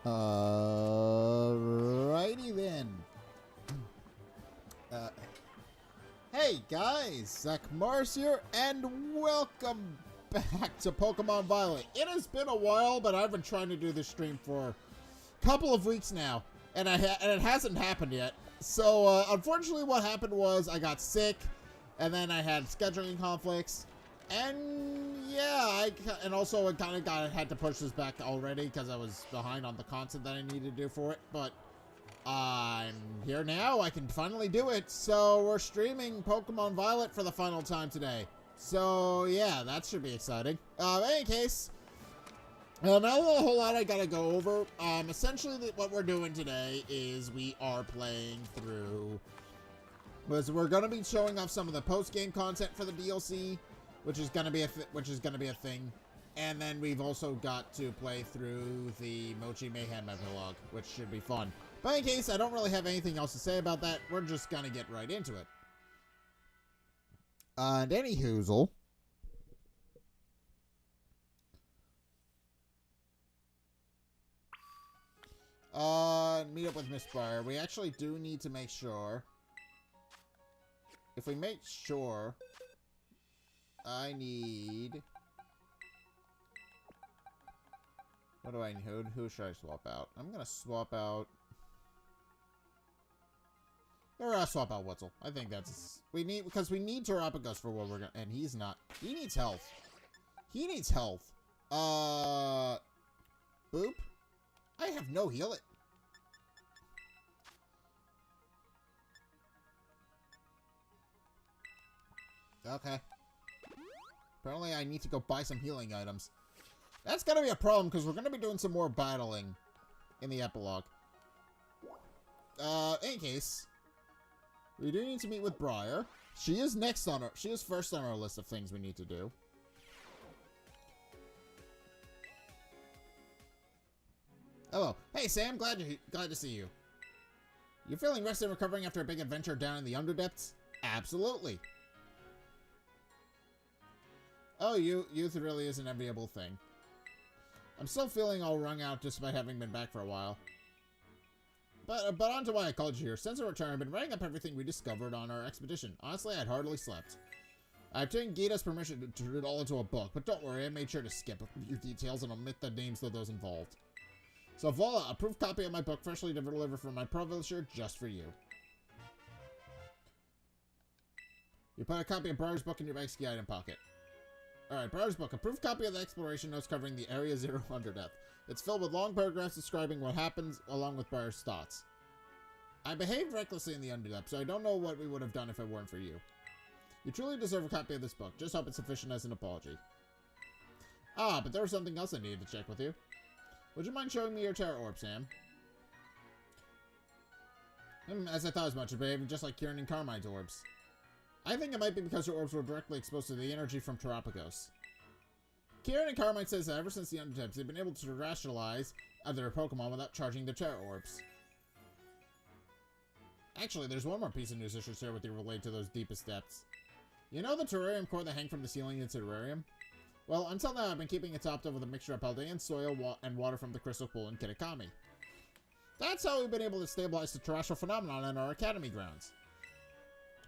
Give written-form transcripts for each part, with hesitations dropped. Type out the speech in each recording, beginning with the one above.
Alrighty then. Hey guys, Zack here, and welcome back to Pokemon Violet. It has been a while, but I've been trying to do this stream for a couple of weeks now, and it hasn't happened yet. So unfortunately, what happened was I got sick, and then I had scheduling conflicts, and yeah, and also I kind of had to push this back already because I was behind on the content that I needed to do for it. But I'm here now. I can finally do it. So we're streaming Pokemon Violet for the final time today. So yeah, that should be exciting. In any case, not a whole lot I gotta go over. Essentially what we're doing today is we are playing through. We're gonna be showing off some of the post-game content for the DLC, which is gonna be a thing. And then we've also got to play through the Mochi Mayhem epilogue, which should be fun. But in case, I don't really have anything else to say about that. We're just gonna get right into it. And any hoozle. Meet up with Miss Briar. We actually do need to make sure. If we make sure, I need. What do I need? Who should I swap out? I'm gonna swap out. Or I'll swap out Wetzel. I think that's because we need Terapagos for what we're gonna. And he's not. He needs health. He needs health. Boop. I have no heal it. Okay. Apparently, I need to go buy some healing items. That's gonna be a problem because we're gonna be doing some more battling in the epilogue. In any case, we do need to meet with Briar. She is first on our list of things we need to do. Hello. Hey Sam, glad to see you. You feeling rested and recovering after a big adventure down in the Underdepths? Absolutely. Oh, youth really is an enviable thing. I'm still feeling all wrung out despite having been back for a while. But on to why I called you here. Since our return, I've been writing up everything we discovered on our expedition. Honestly, I'd hardly slept. I obtained Gita's permission to turn it all into a book, but don't worry, I made sure to skip a few details and omit the names of those involved. So voila, a proof copy of my book freshly delivered from my publisher just for you. You put a copy of Briar's book in your bag's key item pocket. Alright, Briar's book, a proof copy of the exploration notes covering the Area Zero Underdepth. It's filled with long paragraphs describing what happens along with Briar's thoughts. I behaved recklessly in the Underdepth, so I don't know what we would have done if it weren't for you. You truly deserve a copy of this book. Just hope it's sufficient as an apology. Ah, but there was something else I needed to check with you. Would you mind showing me your Terra Orb, Sam? As I thought as much, you're behaving just like Kieran and Carmine's orbs. I think it might be because your orbs were directly exposed to the energy from Terapagos. Kieran and Carmine says that ever since the Underdepths, they've been able to rationalize other Pokemon without charging their Terra Orbs. Actually, there's one more piece of news I should share with you related to those deepest depths. You know the terrarium core that hang from the ceiling in the terrarium? Well, until now, I've been keeping it topped up with a mixture of Paldean soil and water from the crystal pool in Kitakami. That's how we've been able to stabilize the terrestrial phenomenon in our academy grounds.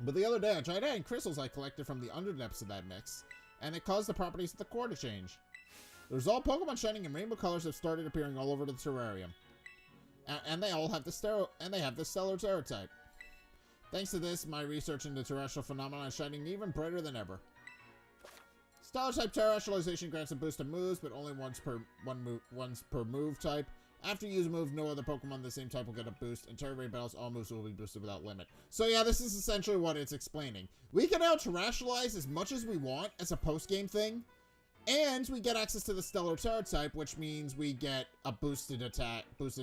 But the other day, I tried adding crystals I collected from the Underdepths to that mix, and it caused the properties of the core to change. The result, Pokemon shining in rainbow colors have started appearing all over the terrarium. And they all have the stellar Terra type. Thanks to this, my research into terrestrial phenomena is shining even brighter than ever. Stellar type terrestrialization grants a boost to moves, but only once per move type. After you use a move, no other Pokemon of the same type will get a boost, and Terra Raid battles, all moves will be boosted without limit. So yeah, this is essentially what it's explaining. We can now terrestrialize as much as we want as a post-game thing, and we get access to the Stellar Terra type, which means we get a boosted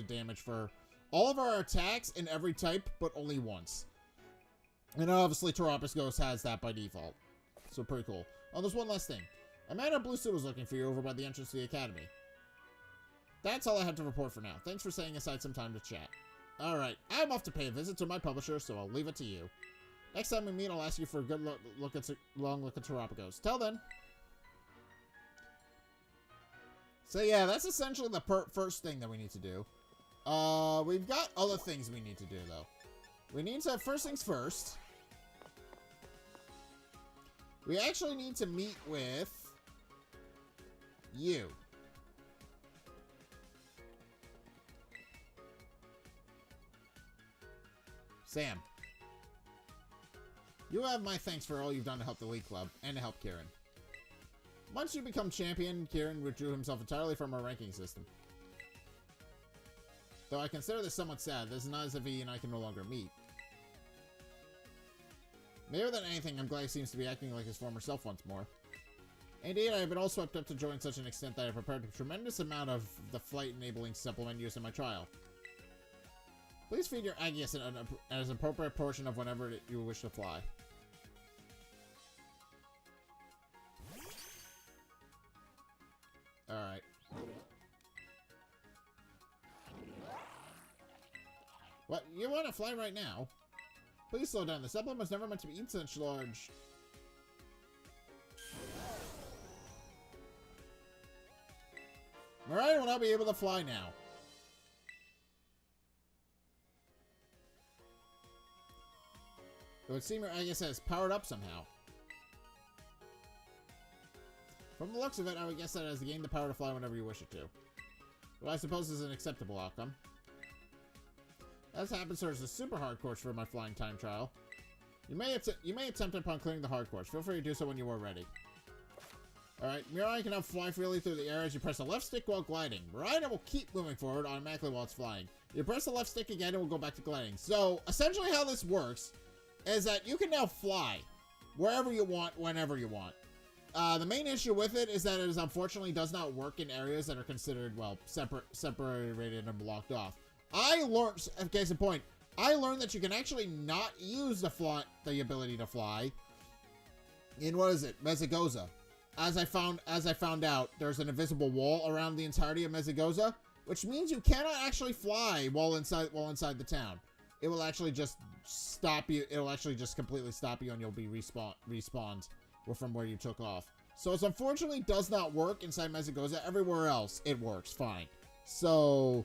damage for all of our attacks in every type, but only once. And obviously Terapagos has that by default. So pretty cool. Oh, there's one last thing. Amanda Bluesuit was looking for you over by the entrance to the academy. That's all I have to report for now. Thanks for setting aside some time to chat. Alright, I'm off to pay a visit to my publisher, so I'll leave it to you. Next time we meet, I'll ask you for a good long look at Terapagos. Till then. So yeah, that's essentially the first thing that we need to do. We've got other things we need to do, though. We need to, first things first, we actually need to meet with you. Sam. You have my thanks for all you've done to help the League Club and to help Kieran. Once you become champion, Kieran withdrew himself entirely from our ranking system. Though I consider this somewhat sad, this is not as if he and I can no longer meet. More than anything, I'm glad he seems to be acting like his former self once more. Indeed, I have been all swept up to joy in such an extent that I prepared a tremendous amount of the flight-enabling supplement used in my trial. Please feed your Agius as an appropriate portion of whenever you wish to fly. Alright. What? You want to fly right now? Please slow down. The supplement was never meant to be eaten such large. Alright, will now be able to fly now. It would seem your Agius has powered up somehow. From the looks of it, I would guess that it has gained the power to fly whenever you wish it to. What I suppose is an acceptable outcome. As happens, there's a super hard course for my flying time trial. You may attempt upon clearing the hard course. Feel free to do so when you are ready. Alright, Mirai can now fly freely through the air as you press the left stick while gliding. Mirai will keep moving forward automatically while it's flying. You press the left stick again and we'll go back to gliding. So, essentially how this works is that you can now fly wherever you want, whenever you want. The main issue with it is that it unfortunately does not work in areas that are considered, well, separated and blocked off. I learned, case in point, I learned that you can actually not use the ability to fly in, what is it, Mesagoza. As I found out, there's an invisible wall around the entirety of Mesagoza, which means you cannot actually fly while inside the town. It will actually just stop you. It'll actually just completely stop you, and you'll be respawned from where you took off. So it unfortunately does not work inside Mesagoza. Everywhere else, it works fine. So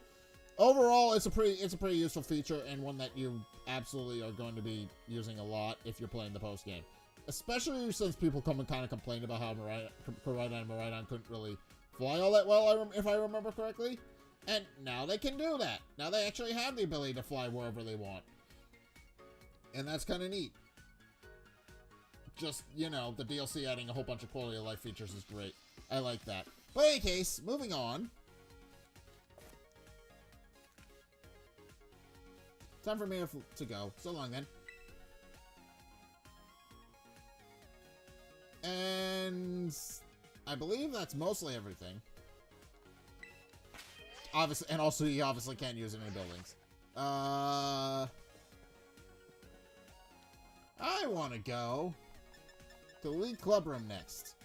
overall, it's a pretty useful feature, and one that you absolutely are going to be using a lot if you're playing the post game. Especially since people come and kind of complain about how Miraidon and Miraidon couldn't really fly all that well, if I remember correctly. And now they can do that. Now they actually have the ability to fly wherever they want. And that's kind of neat. Just, you know, the DLC adding a whole bunch of quality of life features is great. I like that. But in any case, moving on. Time for me to go. So long then. And I believe that's mostly everything. Obviously, and also you obviously can't use any buildings. I want to go to the League Club Room next.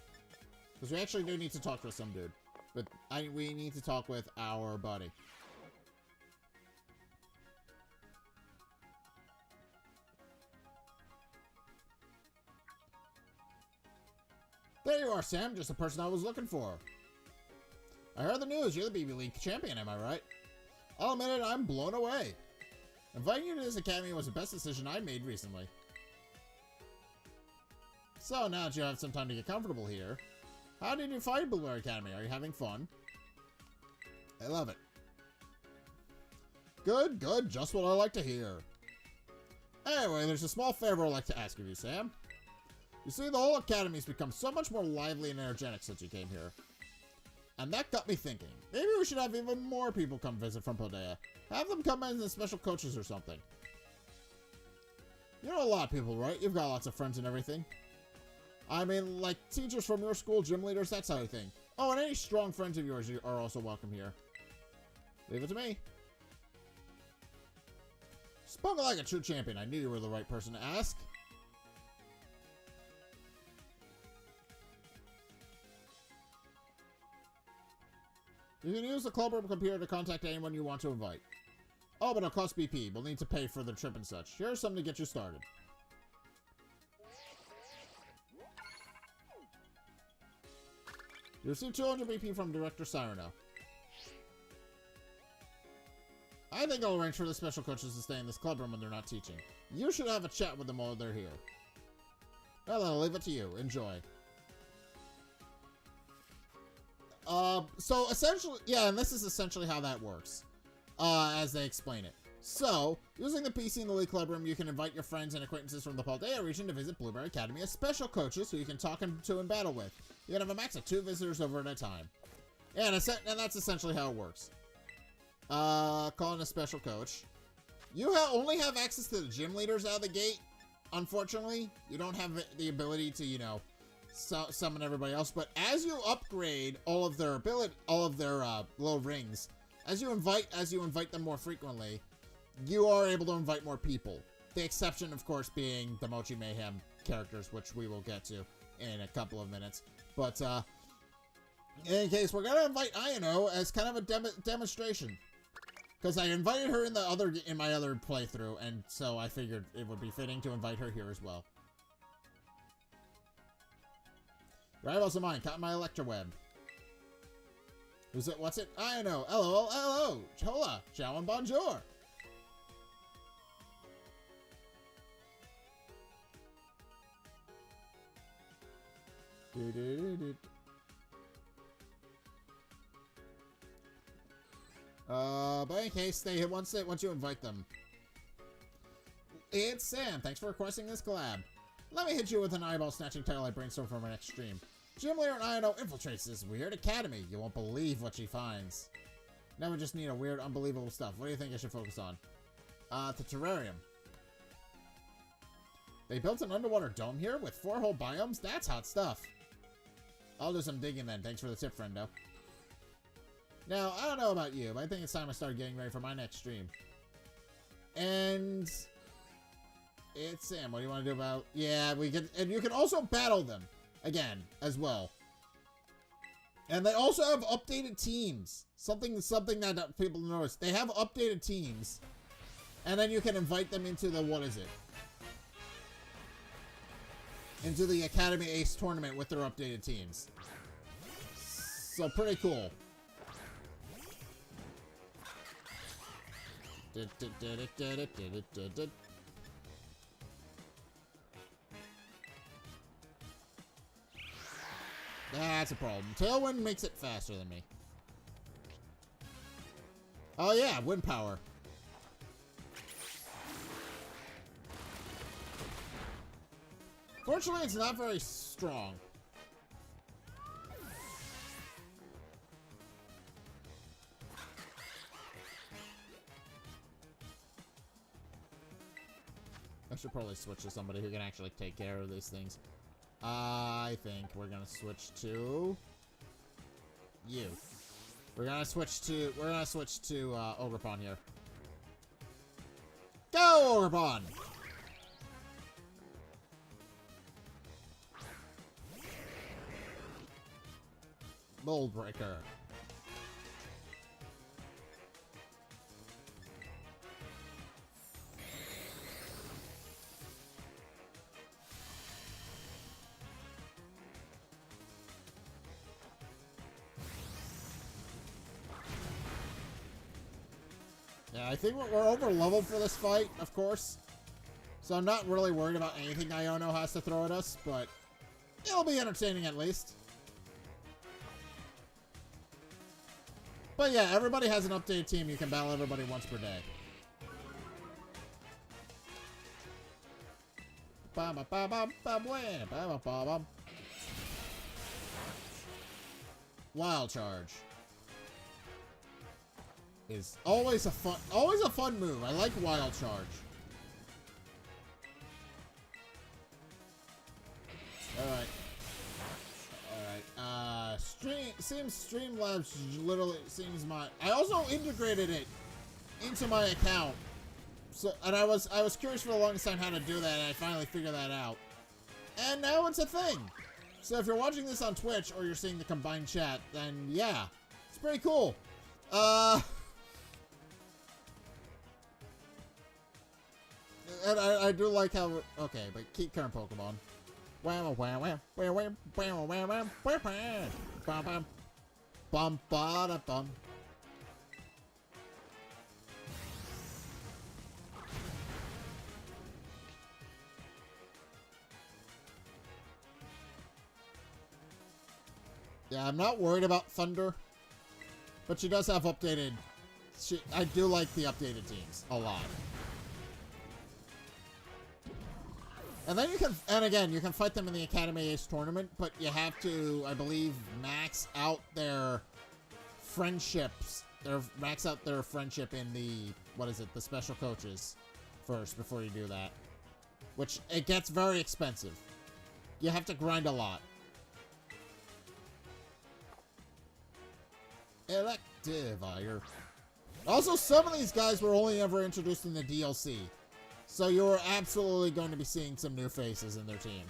Because we actually do need to talk to some dude. But we need to talk with our buddy. There you are, Sam. Just the person I was looking for. I heard the news. You're the BB League champion, am I right? I'll admit it, I'm blown away. Inviting you to this academy was the best decision I made recently. So, now that you have some time to get comfortable here, how did you find Blue Air Academy? Are you having fun? I love it. Good, good. Just what I like to hear. Anyway, there's a small favor I'd like to ask of you, Sam. You see, the whole academy's become so much more lively and energetic since you came here. And that got me thinking. Maybe we should have even more people come visit from Paldea. Have them come in as special coaches or something. You know a lot of people, right? You've got lots of friends and everything. I mean, like teachers from your school, gym leaders, that sort of thing. Oh, and any strong friends of yours are also welcome here. Leave it to me. Spoken like a true champion. I knew you were the right person to ask. You can use the clubroom computer to contact anyone you want to invite. Oh, but it'll cost BP. We'll need to pay for the trip and such. Here's something to get you started. You receive 200 BP from Director Cyrano. I think I'll arrange for the special coaches to stay in this club room when they're not teaching. You should have a chat with them while they're here. Well, then I'll leave it to you. Enjoy. So essentially, yeah, and this is essentially how that works, as they explain it. So, using the PC in the League Club Room, you can invite your friends and acquaintances from the Paldea region to visit Blueberry Academy as special coaches who you can talk to in battle with. You can have a max of 2 visitors over at a time. And that's essentially how it works. Calling a special coach. You only have access to the gym leaders out of the gate, unfortunately. You don't have the ability to, you know, summon everybody else. But as you upgrade all of their little rings, as you invite them more frequently, you are able to invite more people. The exception, of course, being the Mochi Mayhem characters, which we will get to in a couple of minutes. But, in any case, we're gonna invite Ayano as kind of a demonstration. Because I invited her in my other playthrough, and so I figured it would be fitting to invite her here as well. Rivals of mine, caught my Electroweb. Who's it? What's it? Ayano. Hello, hello. Hola. Ciao and bonjour. But in any case, stay here once you invite them. It's Sam. Thanks for requesting this collab. Let me hit you with an eyeball snatching title I brainstormed for my next stream. Gym leader Ayano infiltrates this weird academy. You won't believe what she finds. Now we just need a weird, unbelievable stuff. What do you think I should focus on? The terrarium. They built an underwater dome here with 4 whole biomes? That's hot stuff. I'll do some digging then. Thanks for the tip, friendo. Now, I don't know about you, but I think it's time I started getting ready for my next stream. And it's Sam. What do you want to do about... Yeah, and you can also battle them again as well. And they also have updated teams. Something that people notice. They have updated teams. And then you can invite them into the... What is it? Into the Academy Ace tournament with their updated teams. So pretty cool. That's a problem. Tailwind makes it faster than me. Oh yeah, wind power. Fortunately, it's not very strong. I should probably switch to somebody who can actually take care of these things. I think we're gonna switch to you. We're gonna switch to Ogrepon here. Go, Ogrepon! Mold Breaker. Yeah, I think we're over leveled for this fight, of course. So I'm not really worried about anything Iono has to throw at us, but it'll be entertaining at least. But yeah, everybody has an updated team. You can battle everybody once per day. Wild Charge is always a fun move. I like Wild Charge. Alright. Streamlabs literally seems my... I also integrated it into my account. So, and I was curious for the longest time how to do that, and I finally figured that out. And now it's a thing. So if you're watching this on Twitch, or you're seeing the combined chat, then yeah. It's pretty cool. And I do like how... Okay, but keep current Pokemon. Wow, wow, wow, wow, wow, wow, wow, wow, wow, bum, bum, bum, bada, bum. Yeah, I'm not worried about Thunder. But she does have updated... I do like the updated teams a lot. And then you can... And again, you can fight them in the Academy Ace tournament, but you have to, I believe, max out their friendships. Max out their friendship in the... What is it? The special coaches first before you do that. Which, it gets very expensive. You have to grind a lot. Electivire. Also, some of these guys were only ever introduced in the DLC. So you're absolutely going to be seeing some new faces in their team.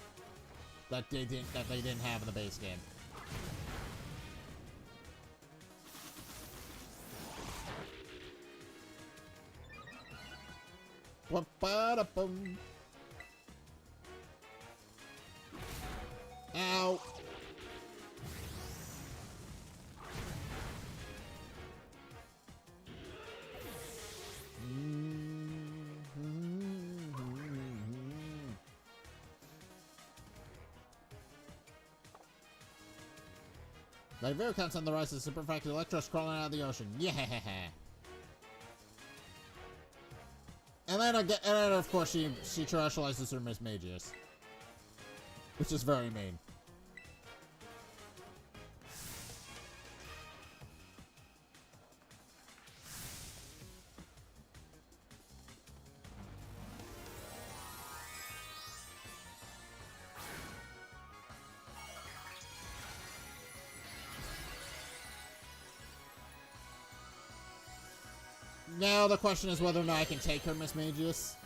That they didn't have in the base game. Ba-ba-da-bum. Ow. My Vero counts on the rise of Super Factor Electros crawling out of the ocean. Yeah. And then of course she terrestrializes her Miss Magius, which is very mean. Now the question is whether or not I can take her Miss Magius.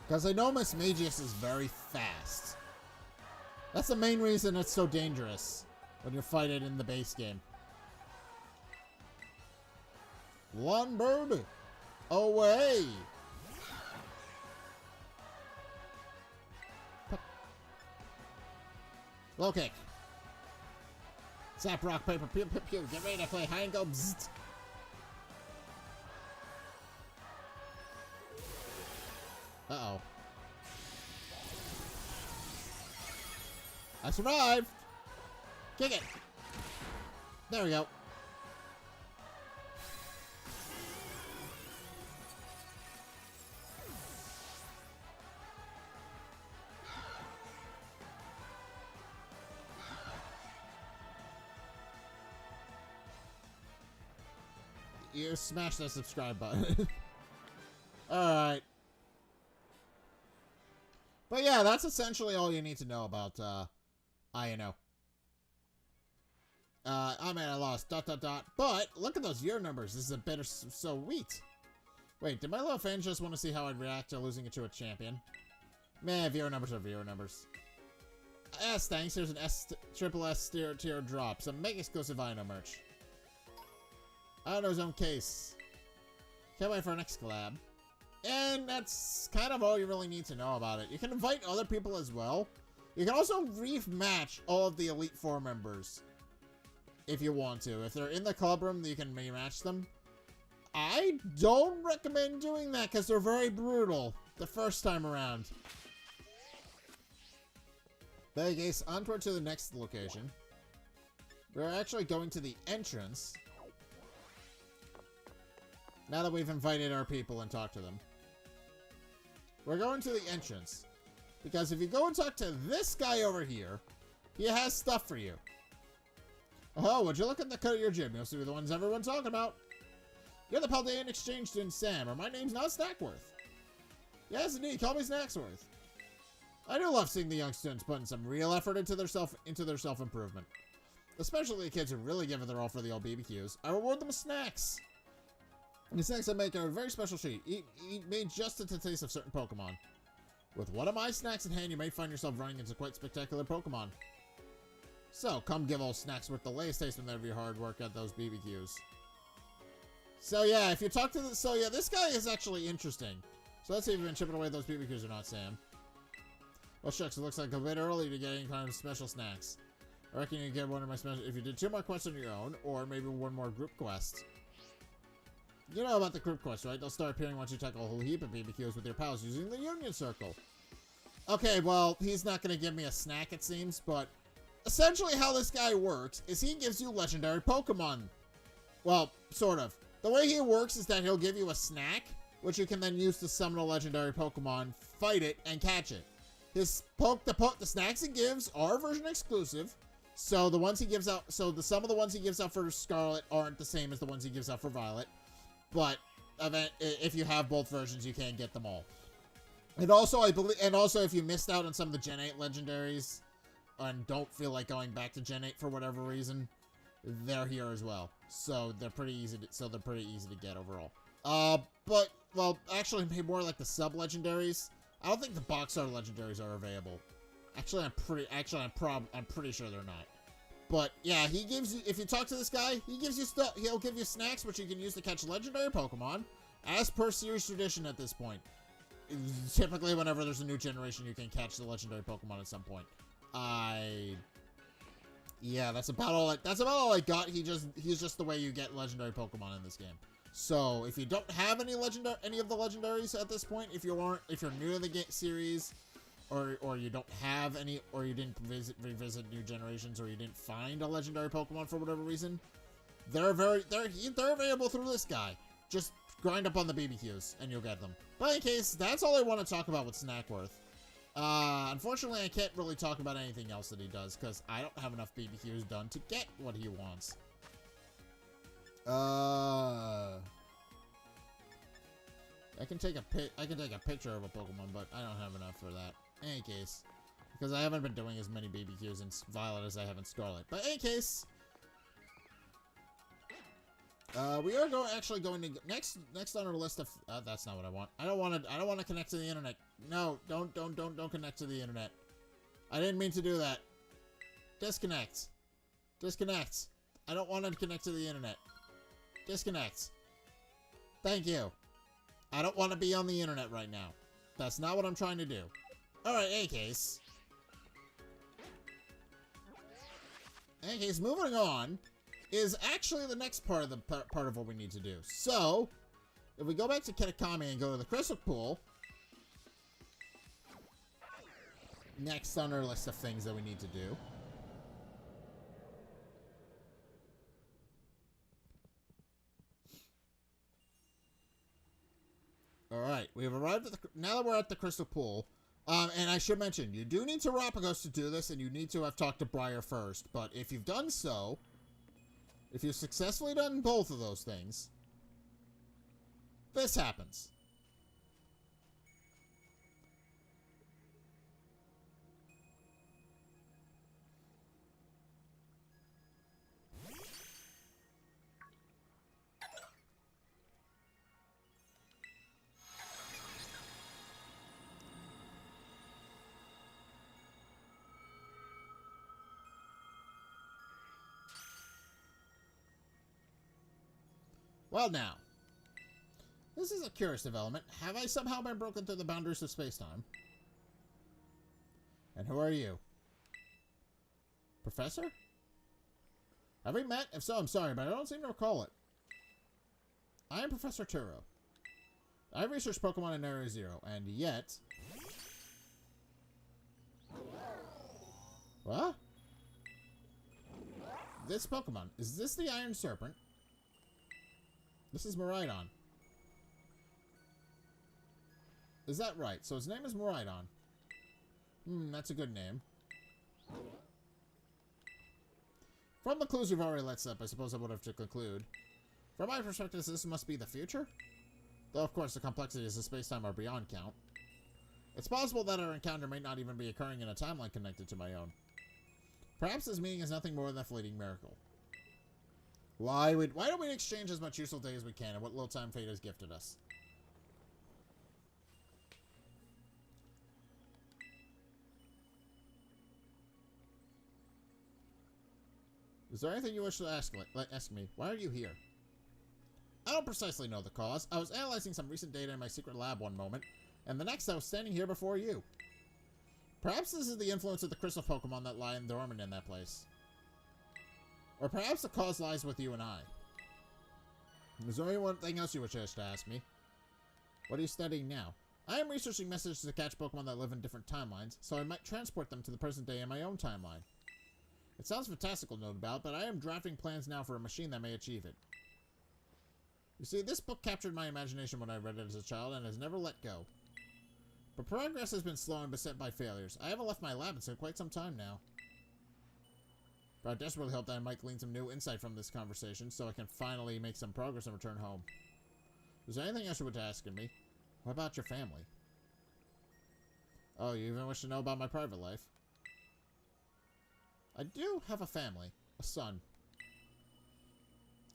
Because I know Miss Magius is very fast. That's the main reason it's so dangerous when you fight it in the base game. One bird away. Low kick. Zap, rock, paper, pew, pew, pew. Get ready to play high and go bzzzt. Uh-oh. I survived. Kick it. There we go. You smash that subscribe button. Alright. But yeah, that's essentially all you need to know about, INO. Oh man, I lost, ... But, look at those year numbers. This is a bit of so sweet. Wait, did my little fans just want to see how I'd react to losing it to a champion? Man, viewer numbers are viewer numbers. S, thanks. Here's an triple S tier drop. Some mega exclusive INO merch. INO's own case. Can't wait for our next collab. And that's kind of all you really need to know about it. You can invite other people as well. You can also rematch all of the Elite Four members if you want to. If they're in the club room, you can rematch them. I don't recommend doing that because they're very brutal the first time around. But I guess onward to the next location. We're actually going to the entrance. Now that we've invited our people and talked to them. We're going to the entrance. Because if you go and talk to this guy over here, he has stuff for you. Oh, would you look at the cut of your gym? You'll see the ones everyone's talking about. You're the Paldean exchange student Sam, or my name's not Snackworth. Yes, indeed, call me Snacksworth. I do love seeing the young students putting some real effort into their self-improvement. Especially the kids who really give it their all for the old BBQs. I reward them with snacks. The snacks I make are a very special treat, made just to the taste of certain Pokemon. With one of my snacks in hand, you may find yourself running into quite spectacular Pokemon. So, come give old Snacksworth the latest taste of your hard work at those BBQs. So yeah, if you talk to this, this guy is actually interesting. So let's see if you've been chipping away those BBQs or not, Sam. Well, shucks, it looks like a bit early to get any kind of special snacks. I reckon you can get one of my special if you did 2 more quests on your own, or maybe 1 more group quest. You know about the crypt quest, right? They'll start appearing once you tackle a whole heap of BBQs with your pals using the Union Circle. Okay, well, he's not going to give me a snack, it seems, but essentially how this guy works is he gives you legendary Pokemon. Well, sort of. The way he works is that he'll give you a snack, which you can then use to summon a legendary Pokemon, fight it, and catch it. The snacks he gives are version exclusive, so the ones he gives out, some of the ones he gives out for Scarlet aren't the same as the ones he gives out for Violet. But if you have both versions, you can get them all. And also, if you missed out on some of the Gen 8 legendaries and don't feel like going back to Gen 8 for whatever reason, they're here as well. So they're pretty easy to get overall. But well, actually, maybe more like the sub legendaries. I don't think the box art legendaries are available. Actually, I'm pretty sure they're not. But yeah, he gives you, if you talk to this guy, he gives you stuff. He'll give you snacks which you can use to catch legendary Pokemon, as per series tradition at this point. Typically, whenever there's a new generation, you can catch the legendary Pokemon at some point. Yeah, that's about all I got. He's just the way you get legendary Pokemon in this game. So if you don't have any of the legendaries at this point, if you're new to the series, or you don't have any, or you didn't revisit new generations, or you didn't find a legendary Pokemon for whatever reason, they're available through this guy. Just grind up on the BBQs and you'll get them. But in case, that's all I want to talk about with Snackworth. Unfortunately, I can't really talk about anything else that he does because I don't have enough BBQs done to get what he wants. I can take a picture of a Pokemon, but I don't have enough for that. In any case, because I haven't been doing as many BBQs in Violet as I have in Scarlet. But in any case, we are actually going to next on our list of. That's not what I want. I don't want to connect to the internet. No, don't connect to the internet. I didn't mean to do that. Disconnect. Disconnect. I don't want to connect to the internet. Disconnect. Thank you. I don't want to be on the internet right now. That's not what I'm trying to do. Alright, in any case, moving on is actually the next part of what we need to do. So, if we go back to Kitakami and go to the Crystal Pool, next on our list of things that we need to do. Alright, we have arrived at now that we're at the Crystal Pool, and I should mention, you do need Terapagos to do this, and you need to have talked to Briar first, but if you've done so, if you've successfully done both of those things, this happens. Well now, this is a curious development. Have I somehow been broken through the boundaries of space-time? And who are you? Professor? Have we met? If so, I'm sorry, but I don't seem to recall it. I am Professor Turo. I researched Pokemon in Area Zero, and yet... What? This Pokemon, is this the Iron Serpent? This is Miraidon. Is that right? So his name is Miraidon. That's a good name. From the clues we've already let slip, I suppose I would have to conclude. From my perspective, this must be the future? Though, of course, the complexities of space-time are beyond count. It's possible that our encounter may not even be occurring in a timeline connected to my own. Perhaps this meeting is nothing more than a fleeting miracle. Why don't we exchange as much useful day as we can and what little time fate has gifted us? Is there anything you wish to ask me? Why are you here? I don't precisely know the cause. I was analyzing some recent data in my secret lab one moment, and the next I was standing here before you. Perhaps this is the influence of the crystal Pokemon that lie dormant in that place. Or perhaps the cause lies with you and I. Is there anything else you wish to ask me? What are you studying now? I am researching messages to catch Pokemon that live in different timelines, so I might transport them to the present day in my own timeline. It sounds fantastical, no doubt, but I am drafting plans now for a machine that may achieve it. You see, this book captured my imagination when I read it as a child and has never let go. But progress has been slow and beset by failures. I haven't left my lab in quite some time now. But I desperately hope that I might glean some new insight from this conversation so I can finally make some progress and return home. Is there anything else you would ask me? What about your family? Oh, you even wish to know about my private life? I do have a family. A son.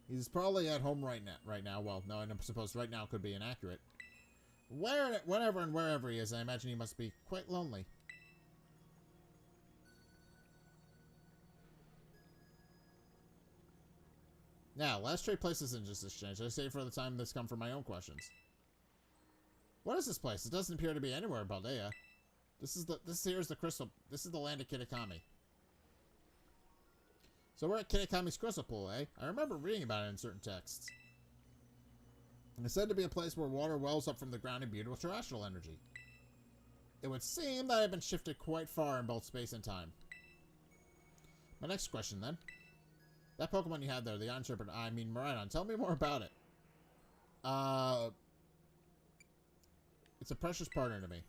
He's probably at home right now. Well, no, I suppose right now could be inaccurate. Whenever and wherever he is, I imagine he must be quite lonely. Now, let's trade places in this exchange. I save for the time this come for my own questions. What is this place? It doesn't appear to be anywhere in Paldea. This is the land of Kitakami. So we're at Kitakami's crystal pool, eh? I remember reading about it in certain texts. It's said to be a place where water wells up from the ground imbued with terrestrial energy. It would seem that I've been shifted quite far in both space and time. My next question, then. That Pokemon you had there, the Iron Serpent, I mean Miraidon, tell me more about it. It's a precious partner to me.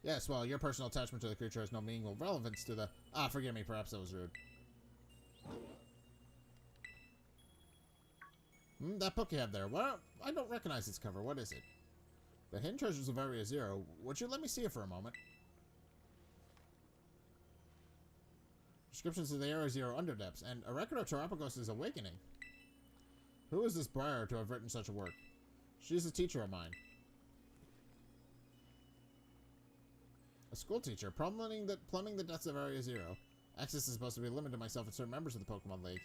Yes, well, your personal attachment to the creature has no meaningful relevance to the... forgive me, perhaps that was rude. That book you have there, I don't recognize its cover, what is it? The Hidden Treasures of Area Zero, would you let me see it for a moment? Descriptions of the Area Zero Underdepths, and a record of Terapagos' awakening. Who is this Briar to have written such a work? She is a teacher of mine. A school teacher, plumbing the depths of Area Zero. Access is supposed to be limited to myself and certain members of the Pokemon League.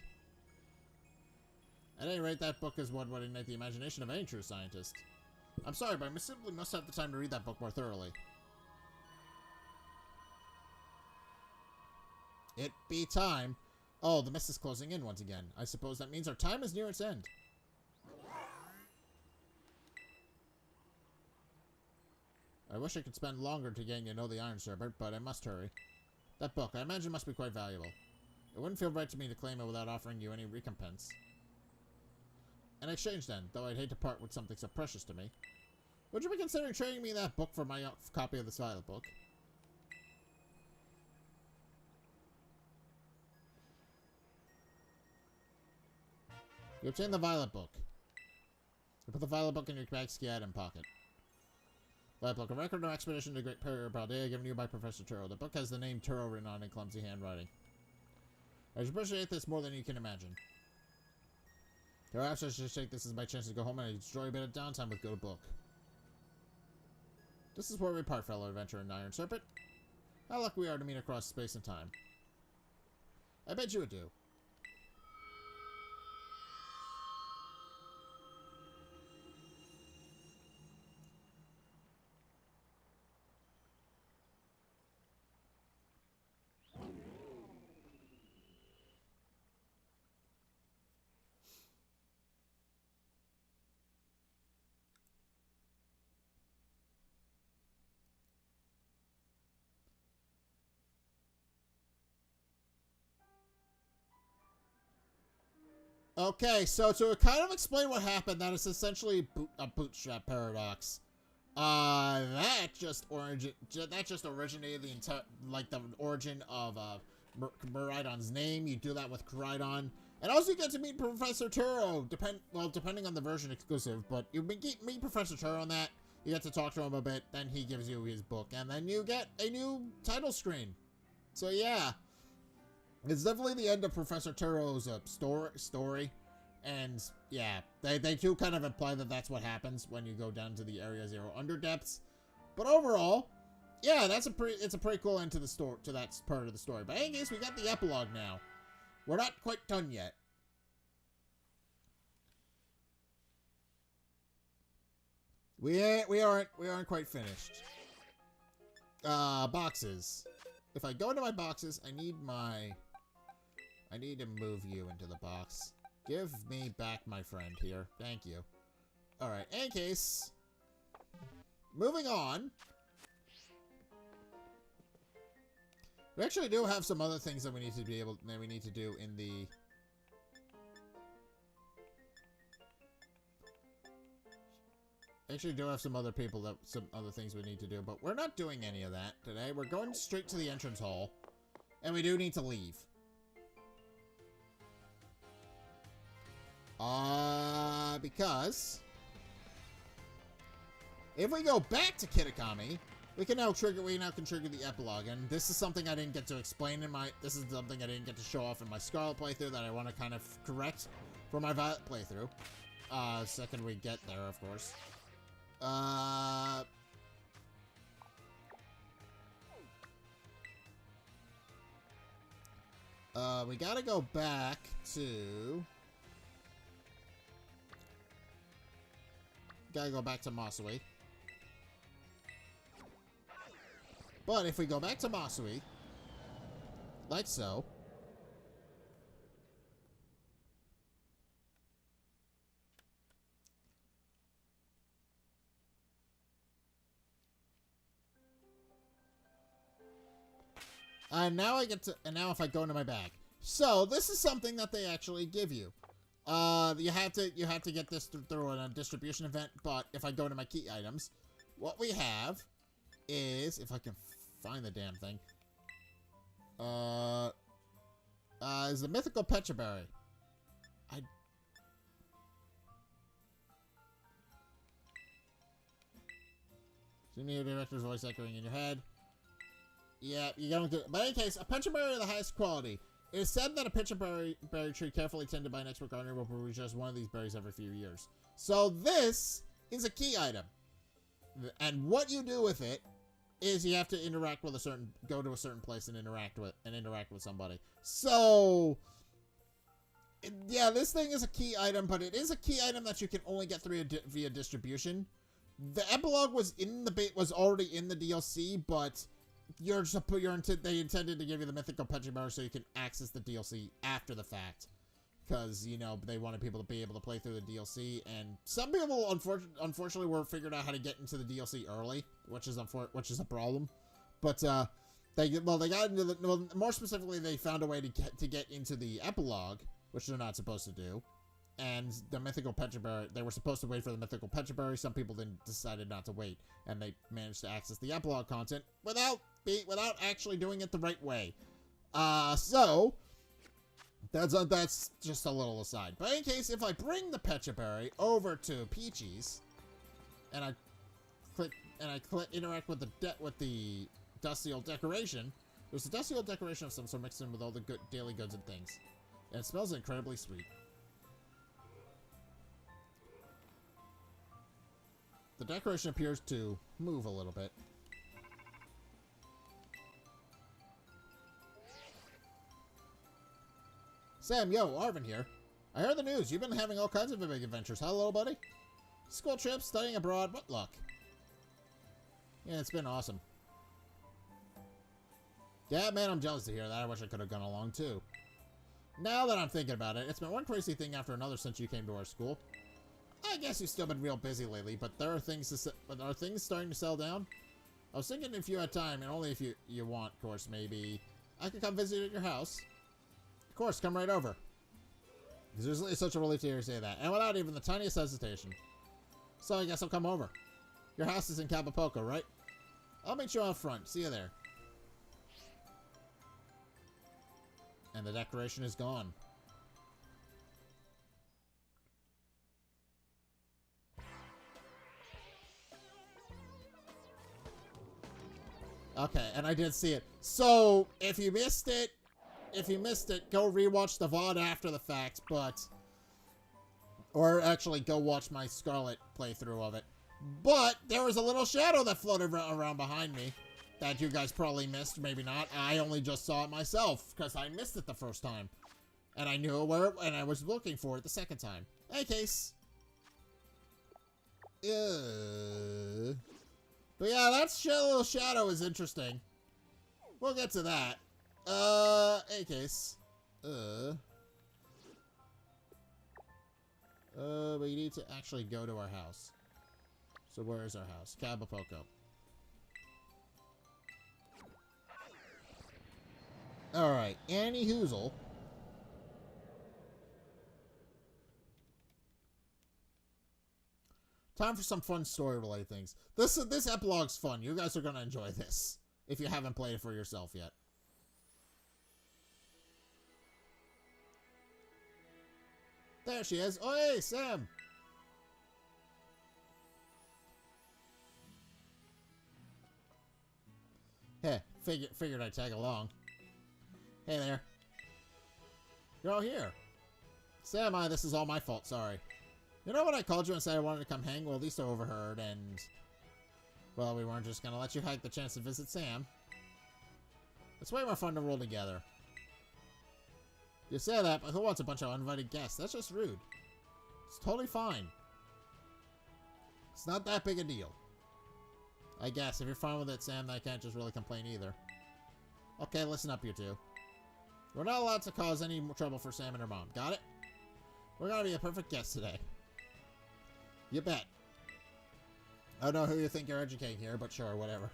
At any rate, that book is what would ignite the imagination of any true scientist. I'm sorry, but I simply must have the time to read that book more thoroughly. It be time. Oh, the mist is closing in once again. I suppose that means our time is near its end. I wish I could spend longer to getting to know the Iron Serpent, but I must hurry. That book, I imagine, must be quite valuable. It wouldn't feel right to me to claim it without offering you any recompense. In exchange, then, though I'd hate to part with something so precious to me, would you be considering trading me that book for my copy of this Violet book? You obtain the Violet book. You put the Violet book in your bag's item pocket. Violet book, a record of expedition to the Great Barrier Paldea given you by Professor Turo. The book has the name Turo written on in clumsy handwriting. I appreciate this more than you can imagine. Perhaps I should take this as my chance to go home and enjoy a bit of downtime with good book. This is where we part, fellow adventurer and Iron Serpent. How lucky we are to meet across space and time. I bid you adieu. Okay, so to kind of explain what happened, that is essentially a bootstrap paradox. That just originated the entire, the origin of Miraidon's name. You do that with Koraidon, and also you get to meet Professor Turo. Depending on the version exclusive, but you meet Professor Turo on that. You get to talk to him a bit, then he gives you his book, and then you get a new title screen. So yeah. It's definitely the end of Professor Turo's story, and yeah, they do kind of imply that that's what happens when you go down to the Area Zero Underdepths. But overall, yeah, it's a pretty cool end to the story, to that part of the story. But in any case, we got the epilogue now. We're not quite done yet. We aren't quite finished. Boxes. If I go into my boxes, I need to move you into the box. Give me back my friend here. Thank you. Alright, in case. Moving on. We actually do have some other things that we need to do in the... Actually do have some other things we need to do, but we're not doing any of that today. We're going straight to the entrance hall, and we do need to leave. Because if we go back to Kitakami, we can now trigger the epilogue, and this is something I didn't get to explain this is something I didn't get to show off in my Scarlet playthrough that I want to kind of correct for my Violet playthrough. Second we get there, of course. We gotta go back to... Gotta go back to Masui. But if we go back to Masui, like so... now if I go into my bag. So, this is something that they actually give you. You have to get this through a distribution event, but if I go to my key items, what we have is, if I can find the damn thing, is the Mythical Pokémon. New director's voice echoing in your head. Yeah, you don't get it. But in any case, a Pokémon of the highest quality. It is said that a Pokémon berry tree carefully tended by an expert gardener will produce just one of these berries every few years. So this is a key item. And what you do with it is you have to interact with go to a certain place and interact with somebody. So yeah, this thing is a key item, but it is a key item that you can only get through via distribution. The epilogue was already in the DLC, but they intended to give you the Mythical Pokémon so you can access the DLC after the fact. Because, you know, they wanted people to be able to play through the DLC, and some people, unfortunately, were figured out how to get into the DLC early, which is a problem. But, more specifically, they found a way to get into the epilogue, which they're not supposed to do. And the Mythical Pokémon, they were supposed to wait for the Mythical Pokémon. Some people decided not to wait, and they managed to access the epilogue content without actually doing it the right way. So that's just a little aside. But in any case, if I bring the Pokémon over to Peachy's, and I interact with the dusty old decoration, there's a dusty old decoration of some sort mixed in with all the good daily goods and things, and it smells incredibly sweet. The decoration appears to move a little bit. Sam, yo, Arvin here. I heard the news. You've been having all kinds of big adventures, huh, little buddy? School trips, studying abroad, what luck? Yeah, it's been awesome. Yeah, man, I'm jealous to hear that. I wish I could have gone along, too. Now that I'm thinking about it, it's been one crazy thing after another since you came to our school. I guess you've still been real busy lately, but are things starting to settle down? I was thinking if you had time, and only if you want, of course, maybe I could come visit at your house. Of course, come right over. It's such a relief to hear you say that, and without even the tiniest hesitation. So I guess I'll come over. Your house is in Capapoko, right? I'll meet you out front. See you there. And the decoration is gone. Okay, and I did see it. So, if you missed it, go rewatch the VOD after the fact, or actually go watch my Scarlet playthrough of it. But there was a little shadow that floated around behind me that you guys probably missed, maybe not. I only just saw it myself because I missed it the first time. And I knew where, and I was looking for it the second time. In any case. But yeah, that little shadow is interesting. We'll get to that. In any case. We need to actually go to our house. So where is our house? Cabapoko. Alright, Annie Hoozle. Time for some fun story-related things. This epilogue's fun. You guys are gonna enjoy this. If you haven't played it for yourself yet. There she is. Oh, hey, Sam! Heh, figured I'd tag along. Hey there. You're all here. Sam, this is all my fault, sorry. You know when I called you and said I wanted to come hang? Well, at least I overheard, and... well, we weren't just gonna let you have the chance to visit Sam. It's way more fun to roll together. You say that, but who wants a bunch of uninvited guests? That's just rude. It's totally fine. It's not that big a deal. I guess, if you're fine with it, Sam, then I can't just really complain either. Okay, listen up, you two. We're not allowed to cause any trouble for Sam and her mom. Got it? We're gonna be a perfect guest today. You bet. I don't know who you think you're educating here, but sure, whatever.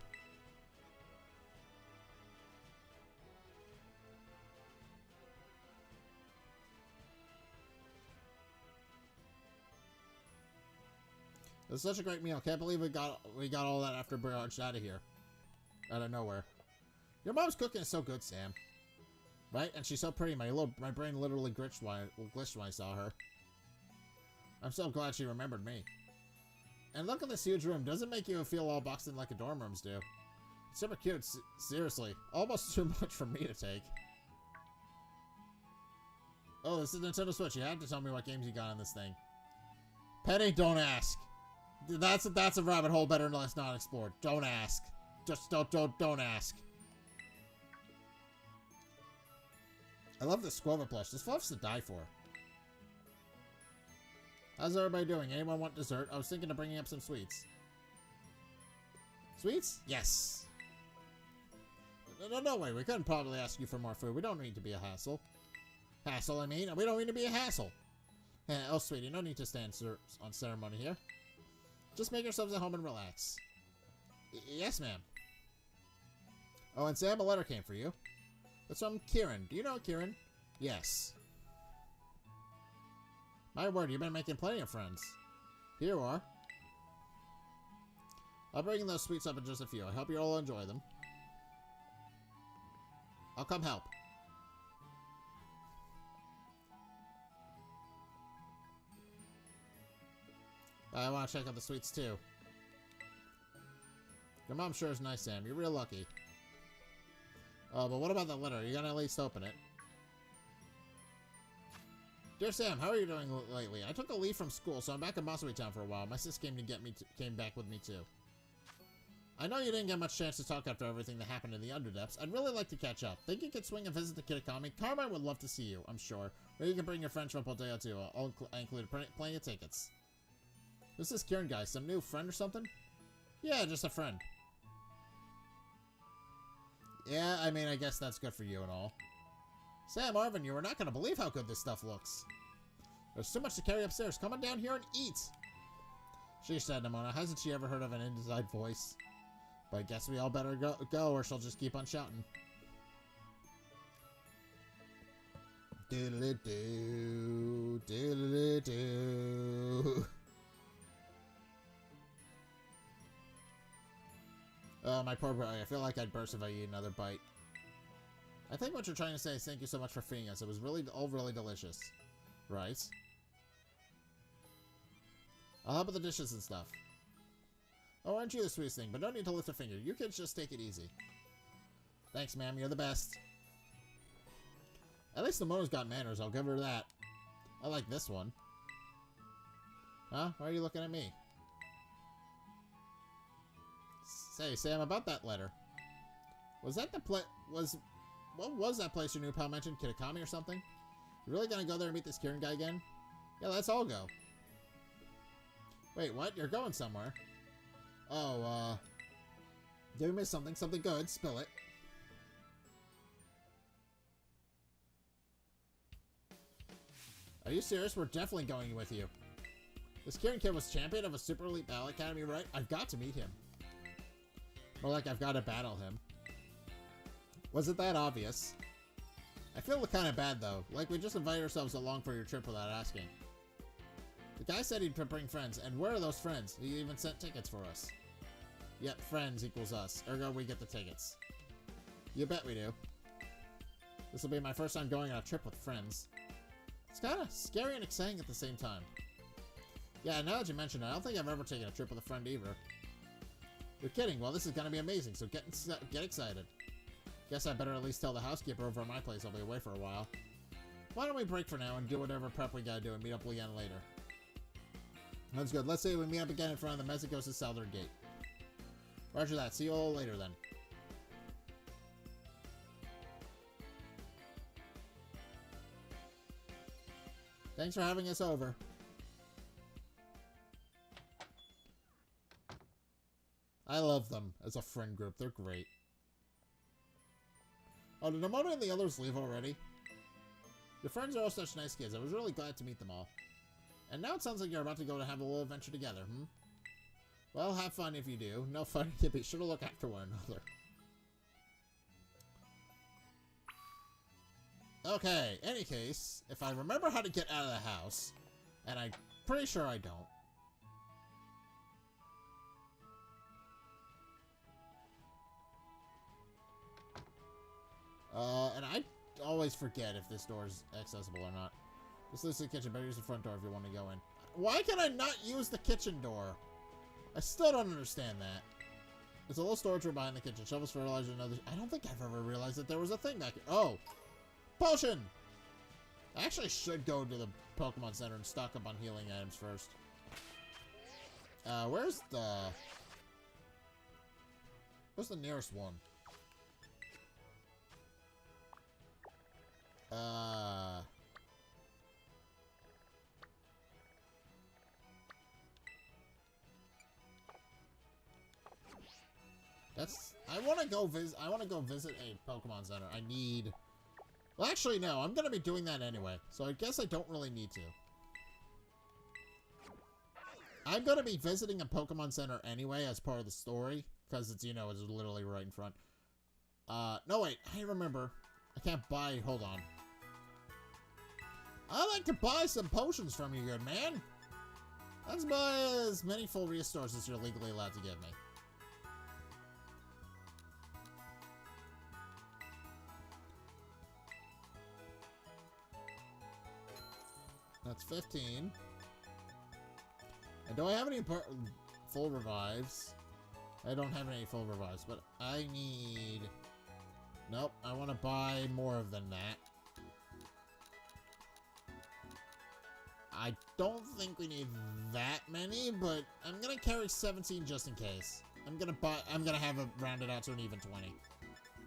It was such a great meal. Can't believe we got all that after barraged out of here. Out of nowhere. Your mom's cooking is so good, Sam. Right? And she's so pretty. My brain literally glitched when I saw her. I'm so glad she remembered me. And look at this huge room. Doesn't make you feel all boxed in like a dorm rooms do. It's super cute. Seriously. Almost too much for me to take. Oh, this is Nintendo Switch. You have to tell me what games you got on this thing. Penny, don't ask. That's a rabbit hole better than not explored. Don't ask. Just don't ask. I love the Squova plush. This fluff's to die for. How's everybody doing? Anyone want dessert? I was thinking of bringing up some sweets. Sweets? Yes. No way. We couldn't probably ask you for more food. We don't need to be a hassle. Hassle, I mean. We don't need to be a hassle. Oh, sweetie, no need to stand on ceremony here. Just make yourselves at home and relax. Yes, ma'am. Oh, and Sam, a letter came for you. It's from Kieran. Do you know Kieran? Yes. My word, you've been making plenty of friends. Here you are. I'll bring those sweets up in just a few. I hope you all enjoy them. I'll come help. I want to check out the sweets too. Your mom sure is nice, Sam. You're real lucky. Oh, but what about the letter? You're gonna at least open it. Dear Sam, how are you doing lately? I took a leave from school, so I'm back in Matsui Town for a while. My sis came back with me too. I know you didn't get much chance to talk after everything that happened in the Underdepths. I'd really like to catch up. Think you could swing a visit to Kitakami? Carmine would love to see you, I'm sure. Or you can bring your friends from Podeo too. I included plenty of tickets. Who's this Kieran guy? Some new friend or something? Yeah, just a friend. Yeah, I mean, I guess that's good for you and all. Sam, Arvin, you are not going to believe how good this stuff looks. There's too much to carry upstairs. Come on down here and eat. She said, Nimona. Hasn't she ever heard of an inside voice? But I guess we all better go or she'll just keep on shouting. Doodle-doo, doodle-doo. Oh, my poor boy. I feel like I'd burst if I eat another bite. I think what you're trying to say is thank you so much for feeding us. It was really delicious. Right? I'll help with the dishes and stuff. Oh, aren't you the sweetest thing? But don't need to lift a finger. You kids just take it easy. Thanks, ma'am. You're the best. At least Nimona's got manners. I'll give her that. I like this one. Huh? Why are you looking at me? Say, Sam, about that letter. Was that the what was that place your new pal mentioned? Kitakami or something? You really gonna go there and meet this Kieran guy again? Yeah, let's all go. Wait, what? You're going somewhere? Oh, did we miss something? Something good. Spill it. Are you serious? We're definitely going with you. This Kieran kid was champion of a super elite battle academy, right? I've got to meet him. More like I've got to battle him. Was it that obvious? I feel kind of bad, though. Like we just invited ourselves along for your trip without asking. The guy said he'd bring friends, and where are those friends? He even sent tickets for us. Yep, friends equals us. Ergo, we get the tickets. You bet we do. This will be my first time going on a trip with friends. It's kind of scary and exciting at the same time. Yeah, now that you mention it, I don't think I've ever taken a trip with a friend either. You're kidding. Well, this is going to be amazing, so get excited. Guess I better at least tell the housekeeper over at my place I'll be away for a while. Why don't we break for now and do whatever prep we gotta do and meet up again later? That's good. Let's say we meet up again in front of the Mexico's southern gate. Roger that. See you all later then. Thanks for having us over. I love them as a friend group. They're great. Oh, did Amona and the others leave already? Your friends are all such nice kids. I was really glad to meet them all. And now it sounds like you're about to go to have a little adventure together, hmm? Well, have fun if you do. No fun, be sure to look after one another. Okay, any case, if I remember how to get out of the house, and I'm pretty sure I don't. And I always forget if this door is accessible or not. This leads to the kitchen, better use the front door if you want to go in. Why can I not use the kitchen door? I still don't understand that. There's a little storage room behind the kitchen. Shovels, fertilizer, and other... I don't think I've ever realized that there was a thing back here. Oh! Potion! I actually should go to the Pokemon Center and stock up on healing items first. Where's the nearest one? I want to go visit a Pokemon Center. I need... Well, actually, no. I'm going to be doing that anyway. So I guess I don't really need to. I'm going to be visiting a Pokemon Center anyway as part of the story. Because it's, you know, it's literally right in front. No, wait. I remember. I can't buy... Hold on. I'd like to buy some potions from you, good man. Let's buy as many full restores as you're legally allowed to give me. That's 15. And do I have any full revives? I don't have any full revives, but I need... Nope, I want to buy more than that. I don't think we need that many, but I'm gonna carry 17 just in case. I'm gonna have it rounded out to an even 20.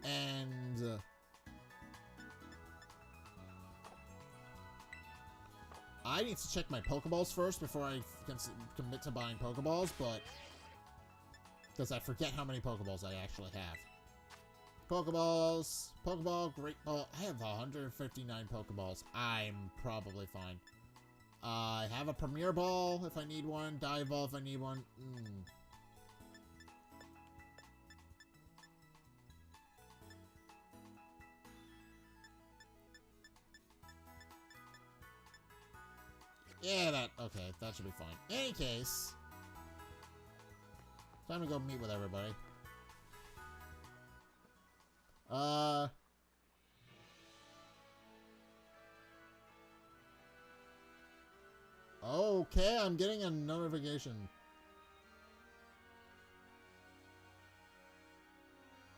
And... I need to check my Pokeballs first before I commit to buying Pokeballs, but... Because I forget how many Pokeballs I actually have. Pokeballs. Pokeball, Great Ball. I have 159 Pokeballs. I'm probably fine. I have a Premier Ball if I need one. Dive Ball if I need one. Yeah, okay, that should be fine. In any case, time to go meet with everybody. Okay, I'm getting a notification.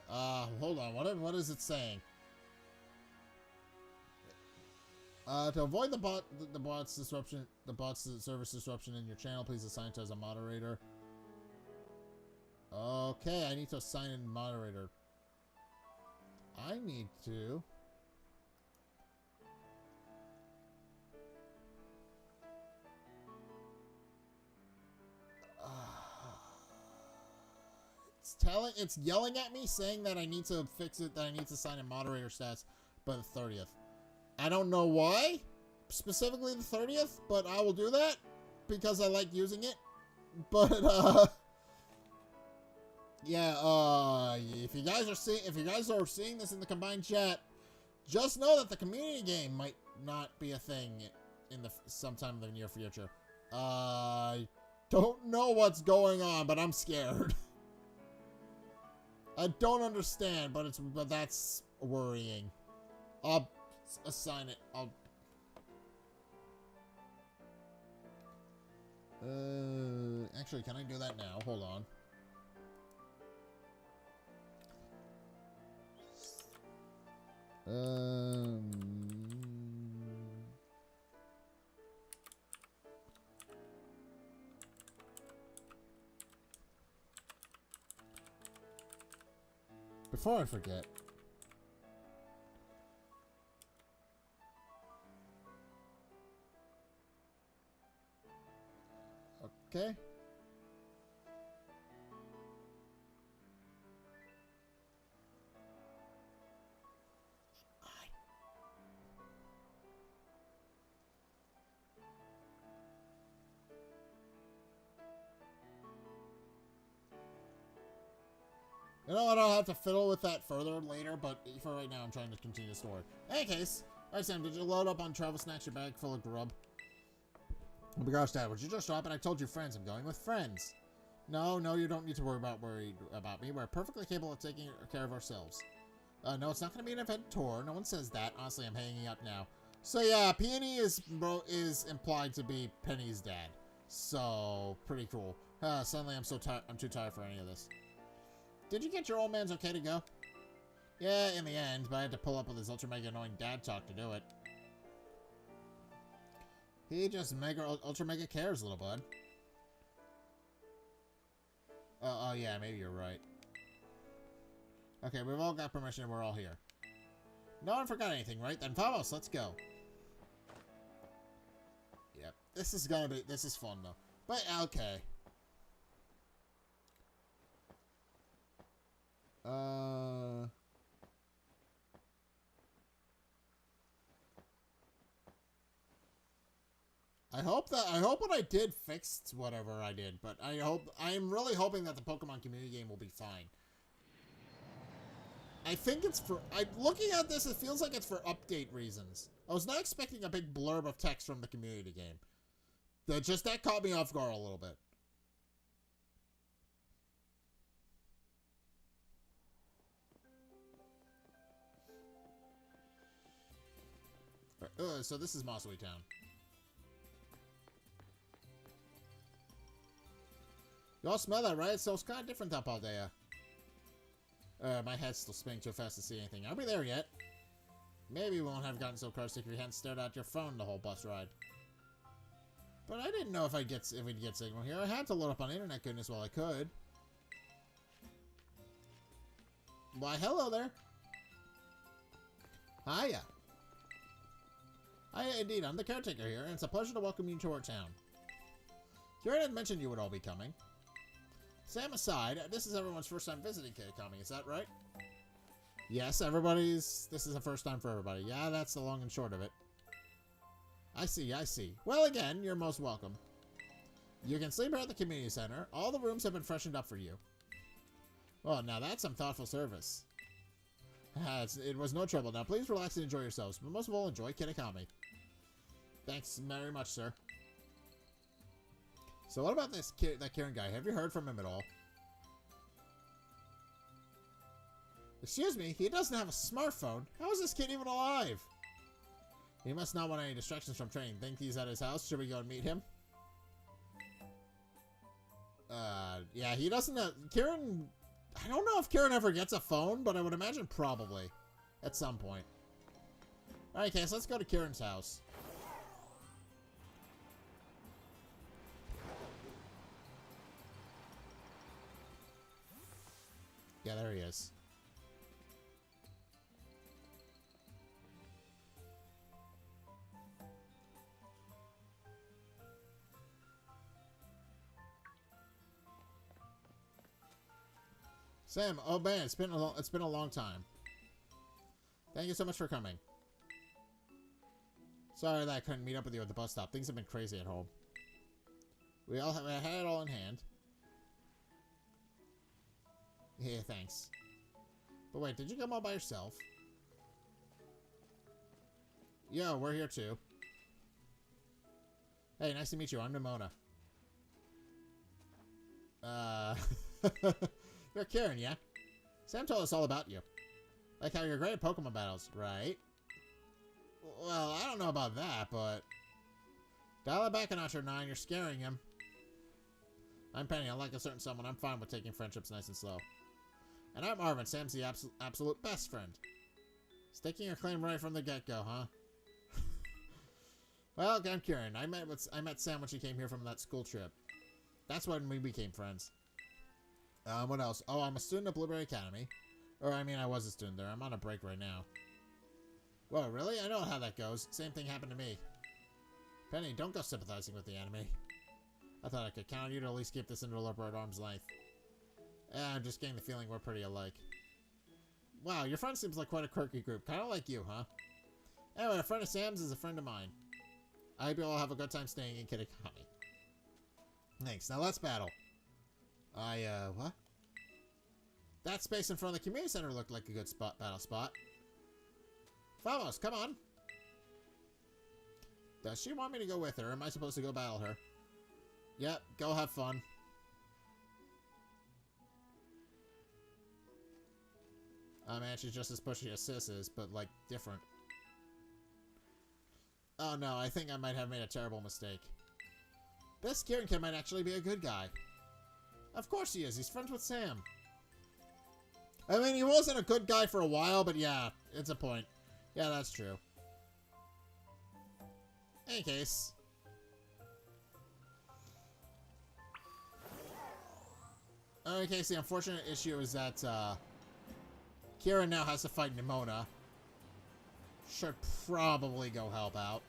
Hold on, what is it saying? To avoid the bot's service disruption in your channel, please assign to as a moderator. Okay, I need to assign a moderator. I need to. It's yelling at me saying that I need to fix it, that I need to assign a moderator stats by the 30th. I don't know why, specifically the 30th, but I will do that. because I like using it. But, yeah, if you guys are seeing this in the combined chat, just know that the community game might not be a thing in sometime in the near future. I don't know what's going on, but I'm scared. I don't understand, but that's worrying. I'll assign it. Actually, can I do that now? Hold on. Before I forget. Okay. You know what, I'll have to fiddle with that further later, but for right now, I'm trying to continue the story. In any case, alright Sam, did you load up on travel snacks, your bag full of grub? Oh my gosh, Dad, would you just drop it? I told you friends, I'm going with friends. No, you don't need to worry about me. We're perfectly capable of taking care of ourselves. No, it's not going to be an event tour. No one says that. Honestly, I'm hanging up now. So yeah, Peony is implied to be Penny's dad. So, pretty cool. Suddenly I'm too tired for any of this. Did you get your old man's okay to go? Yeah, in the end, but I had to pull up with his ultra mega annoying dad talk to do it. He just ultra mega cares, little bud. Oh yeah, maybe you're right. Okay, we've all got permission and we're all here. No one forgot anything, right? Then vamos, let's go. Yep, this is fun though. But, okay. I hope what I did fixed whatever I did, but I'm really hoping that the Pokemon community game will be fine. I think it's looking at this, it feels like it's for update reasons. I was not expecting a big blurb of text from the community game. That caught me off guard a little bit. So this is Mossway Town. You all smell that, right? So it's kind of different up all day. My head's still spinning too fast to see anything. Are we there yet? Maybe we won't have gotten so car sick if you hadn't stared at your phone the whole bus ride. But I didn't know if we'd get signal here. I had to load up on internet goodness while I could. Why, hello there. Hiya. Hiya, indeed. I'm the caretaker here, and it's a pleasure to welcome you to our town. Kieran had mentioned you would all be coming. Sam aside, this is everyone's first time visiting Kitakami, is that right? Yes, this is the first time for everybody. Yeah, that's the long and short of it. I see. Well, again, you're most welcome. You can sleep here at the community center. All the rooms have been freshened up for you. Well, now that's some thoughtful service. It was no trouble. Now, please relax and enjoy yourselves, but most of all, enjoy Kitakami. Thanks very much, sir. So what about that Kieran guy? Have you heard from him at all? Excuse me, he doesn't have a smartphone. How is this kid even alive? He must not want any distractions from training. Think he's at his house? Should we go and meet him? Yeah, he doesn't have... Kieran... I don't know if Kieran ever gets a phone, but I would imagine probably. At some point. Alright, okay, so let's go to Kieran's house. Yeah, there he is. Sam, oh man, it's been a long time. Thank you so much for coming. Sorry that I couldn't meet up with you at the bus stop. Things have been crazy at home. We had it all in hand. Yeah, thanks. But wait, did you come all by yourself? Yo, we're here too. Hey, nice to meet you. I'm Nimona. You're Karen, yeah? Sam told us all about you. Like how you're great at Pokemon battles, right? Well, I don't know about that, but... Dial it back a notch or 9, you're scaring him. I'm Penny, unlike a certain someone, I'm fine with taking friendships nice and slow. And I'm Marvin, Sam's the absolute best friend. Staking your claim right from the get-go, huh? Well, I'm Kieran. I met Sam when she came here from that school trip. That's when we became friends. What else? Oh, I'm a student at Blueberry Academy. Or, I mean, I was a student there. I'm on a break right now. Whoa, really? I know how that goes. Same thing happened to me. Penny, don't go sympathizing with the enemy. I thought I could count on you to at least keep this interloper at arm's length. I'm just getting the feeling we're pretty alike. Wow, your friend seems like quite a quirky group. Kind of like you, huh? Anyway, a friend of Sam's is a friend of mine. I hope you all have a good time staying in Kitakami. Thanks. Now let's battle. What? That space in front of the community center looked like a good battle spot. Vamos, come on. Does she want me to go with her? Or am I supposed to go battle her? Yep, go have fun. Oh man, she's just as pushy as Sis is, but like, different. Oh no, I think I might have made a terrible mistake. This Kieran kid might actually be a good guy. Of course he is, he's friends with Sam. I mean, he wasn't a good guy for a while, but yeah, it's a point. Yeah, that's true. Any case. In case, the unfortunate issue is that, Kieran now has to fight Nimona. Should probably go help out.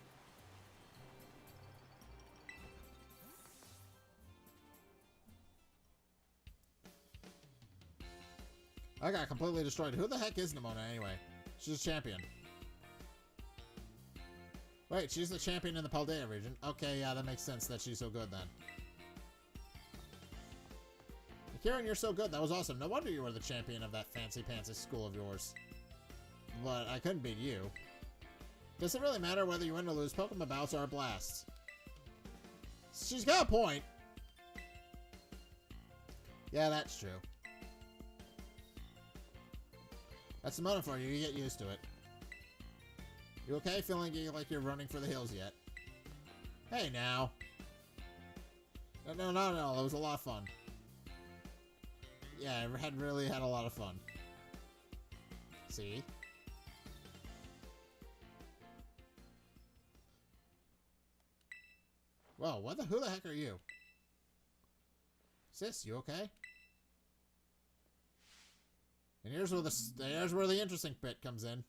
I got completely destroyed. Who the heck is Nimona anyway? She's a champion. Wait, she's the champion in the Paldea region. Okay, yeah, that makes sense that she's so good then. Kieran, you're so good. That was awesome. No wonder you were the champion of that fancy-pantsy school of yours. But I couldn't beat you. Does it really matter whether you win or lose? Pokemon battles are a blast. She's got a point. Yeah, that's true. That's the motive for you. You get used to it. You okay? Feeling like you're running for the hills yet? Hey, now. No. It was a lot of fun. Yeah, I really had a lot of fun. See? Whoa, who the heck are you? Sis, you okay? And here's where the interesting bit comes in.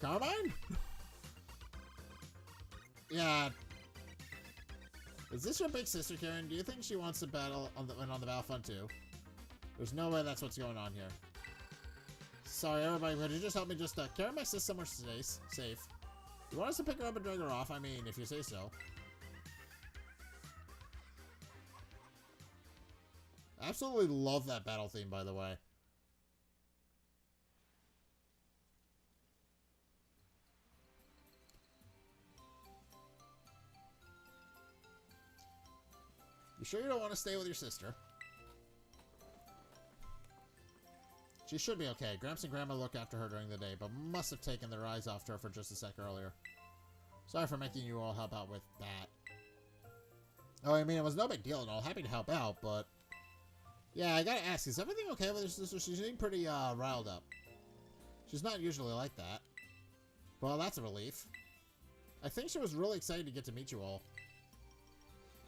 Carmine? Yeah. Is this your big sister, Karen? Do you think she wants to battle on the battlefront too? There's no way that's what's going on here. Sorry, everybody. Would you just help me just carry my sis somewhere safe? You want us to pick her up and drag her off? I mean, if you say so. Absolutely love that battle theme, by the way. You sure you don't want to stay with your sister? She should be okay. Gramps and Grandma look after her during the day, but must have taken their eyes off her for just a sec earlier. Sorry for making you all help out with that. Oh, I mean, it was no big deal at all. Happy to help out, but... Yeah, I gotta ask, is everything okay with her sister? She's getting pretty, riled up. She's not usually like that. Well, that's a relief. I think she was really excited to get to meet you all.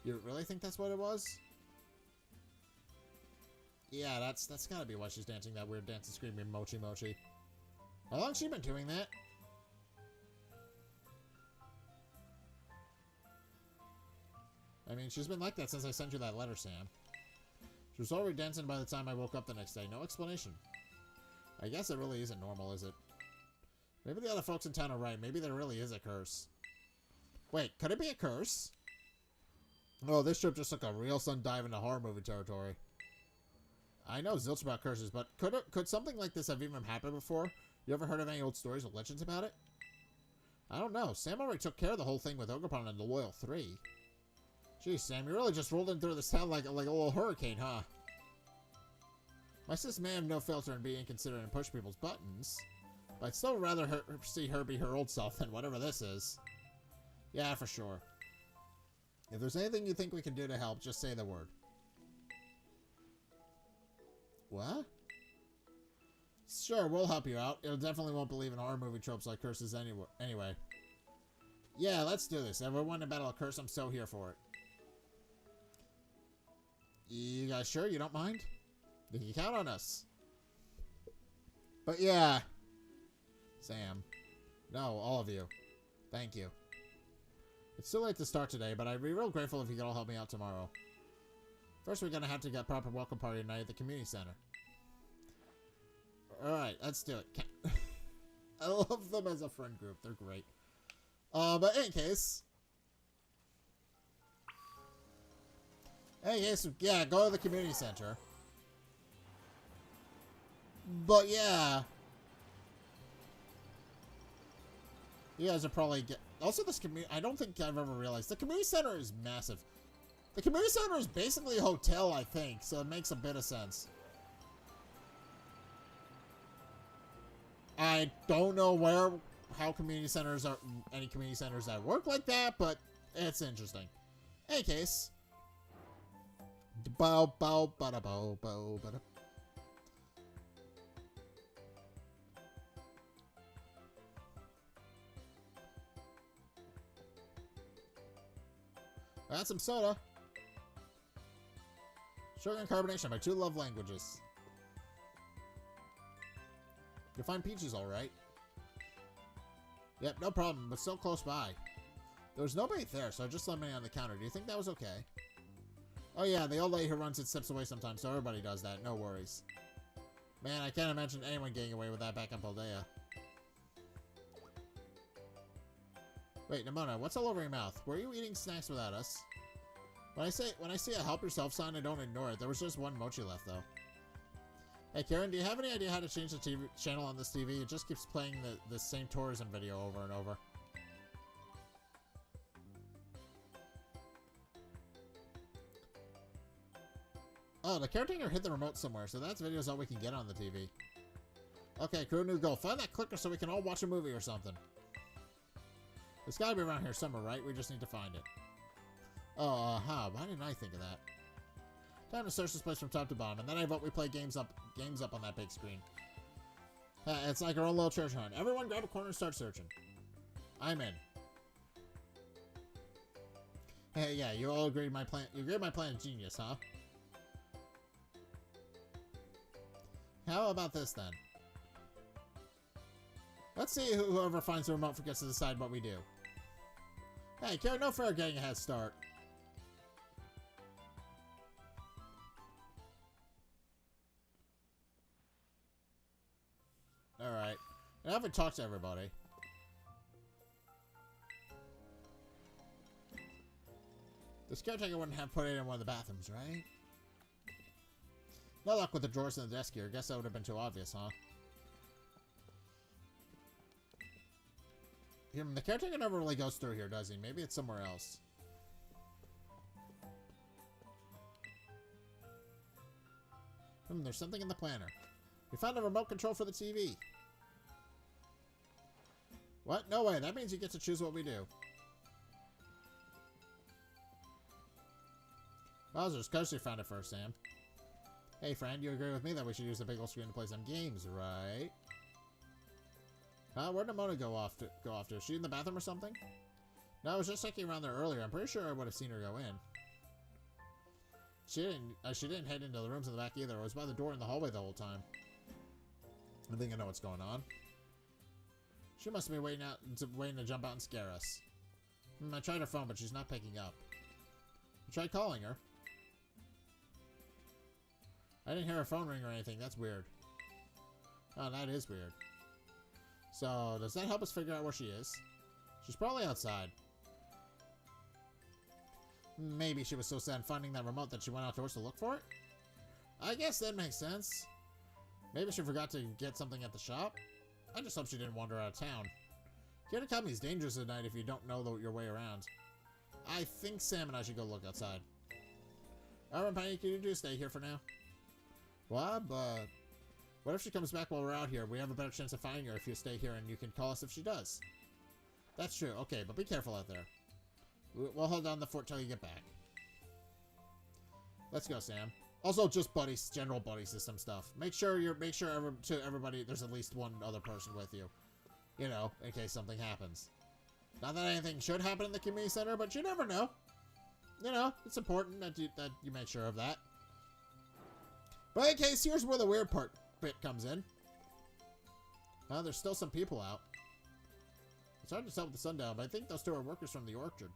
You really think that's what it was? Yeah, that's gotta be why she's dancing that weird dance and screaming Mochi Mochi. How long has she been doing that? I mean, she's been like that since I sent you that letter, Sam. She was already dancing by the time I woke up the next day. No explanation. I guess it really isn't normal, is it? Maybe the other folks in town are right. Maybe there really is a curse. Wait, could it be a curse? Oh, this trip just took a real sun dive into horror movie territory. I know zilch about curses, but could something like this have even happened before? You ever heard of any old stories or legends about it? I don't know. Sam already took care of the whole thing with Ogerpon and the Loyal 3. Geez, Sam, you really just rolled in through this town like a little hurricane, huh? My sis may have no filter and be inconsiderate and push people's buttons, but I'd still rather see her be her old self than whatever this is. Yeah, for sure. If there's anything you think we can do to help, just say the word. What? Sure, we'll help you out. It definitely won't believe in horror movie tropes like curses anyway. Yeah, let's do this. If we're wanting to battle a curse, I'm so here for it. You guys sure you don't mind? You can count on us. But yeah. Sam. No, all of you. Thank you. It's too late to start today, but I'd be real grateful if you could all help me out tomorrow. First, we're gonna have to get proper welcome party tonight at the community center. Alright, let's do it. I love them as a friend group. They're great. But in any case, yeah, go to the community center. But yeah, you guys are probably also this community. I don't think I've ever realized the community center is massive. The community center is basically a hotel, I think, so it makes a bit of sense. I don't know how community centers are, any community centers that work like that, but it's interesting. In any case, bow bow bada bow bow bada. I got some soda. Sugar and carbonation, my two love languages. You'll find peaches alright. Yep, no problem, but still close by. There was nobody there, so I just left money on the counter. Do you think that was okay? Oh yeah, the old lady who runs it steps away sometimes, so everybody does that. No worries. Man, I can't imagine anyone getting away with that back in Paldea. Wait, Nimona, what's all over your mouth? Were you eating snacks without us? When I see a help yourself sign, I don't ignore it. There was just one Mochi left, though. Hey, Karen, do you have any idea how to change the TV channel on this TV? It just keeps playing the same tourism video over and over. Oh, the caretaker hid the remote somewhere, so that's videos all we can get on the TV. Okay, crew, new goal. Find that clicker so we can all watch a movie or something. It's gotta be around here somewhere, right? We just need to find it. Oh, why didn't I think of that? Time to search this place from top to bottom, and then I vote we play games up on that big screen. It's like our own little treasure hunt. Everyone grab a corner and start searching. I'm in. Hey, yeah, you all agreed my plan. You agreed my plan is genius, huh? How about this then? Let's see whoever finds the remote gets to decide what we do. Hey, Karen, no fair getting a head start. Alright. I haven't talked to everybody. This caretaker wouldn't have put it in one of the bathrooms, right? No luck with the drawers in the desk here. Guess that would have been too obvious, huh? The caretaker never really goes through here, does he? Maybe it's somewhere else. There's something in the planner. We found a remote control for the TV. What? No way. That means you get to choose what we do. Wowzers, course you found it first, Sam. Hey, friend, you agree with me that we should use the big old screen to play some games, right? Where'd Nimona go off to? Is she in the bathroom or something? No, I was just checking around there earlier. I'm pretty sure I would have seen her go in. She didn't head into the rooms in the back either. I was by the door in the hallway the whole time. I think I know what's going on. She must be waiting to jump out and scare us. I tried her phone, but she's not picking up. I tried calling her. I didn't hear her phone ring or anything. That's weird. Oh, that is weird. So, does that help us figure out where she is? She's probably outside. Maybe she was so sad finding that remote that she went outdoors to look for it? I guess that makes sense. Maybe she forgot to get something at the shop? I just hope she didn't wander out of town. Kitakami is dangerous at night if you don't know your way around. I think Sam and I should go look outside. Alright, Penny, can you just stay here for now? What? But what if she comes back while we're out here? We have a better chance of finding her if you stay here, and you can call us if she does. That's true. Okay, but be careful out there. We'll hold down the fort till you get back. Let's go, Sam. Also, just buddies, general buddy system stuff. Make sure to everybody there's at least one other person with you. You know, in case something happens. Not that anything should happen in the community center, but you never know. You know, it's important that you make sure of that. But in case, here's where the weird bit comes in. There's still some people out. It's hard to tell with the sun down, but I think those two are workers from the orchard.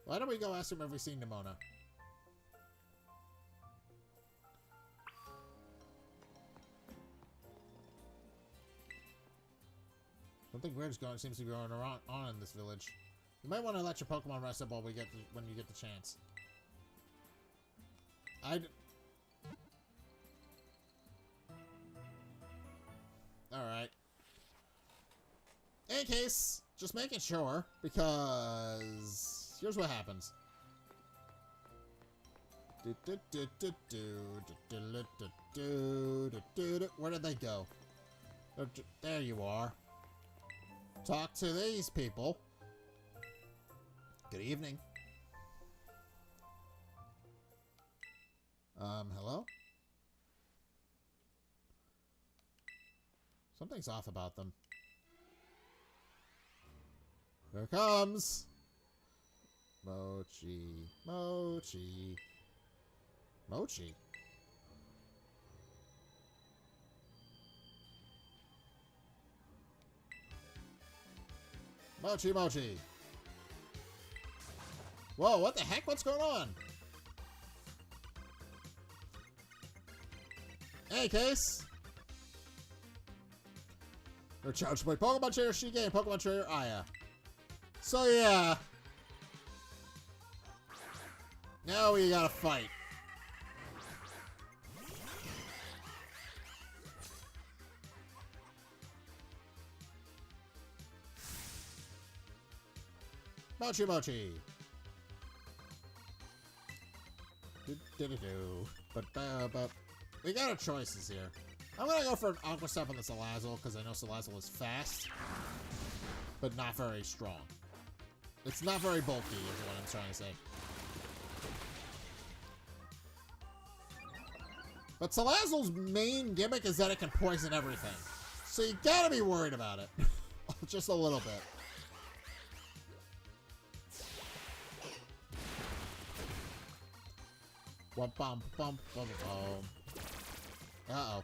Why don't we go ask them if we've seen Nimona? Something weird seems to be going on in this village. You might want to let your Pokemon rest up when you get the chance. Alright. In case, just making sure, because here's what happens. Where did they go? There you are. Talk to these people. Good evening. Hello? Something's off about them. Here it comes! Mochi. Mochi. Mochi? Mochi, Mochi. Whoa, what the heck? What's going on? Hey, Case. You're challenged by Pokemon Trainer Shige and Pokemon Trainer Aya. So, yeah. Now we gotta fight. Mochi Mochi. But we got our choices here. I'm gonna go for an Aqua Step on the Salazzle because I know Salazzle is fast, but not very strong. It's not very bulky, is what I'm trying to say. But Salazzle's main gimmick is that it can poison everything, so you gotta be worried about it, just a little bit. Uh-oh.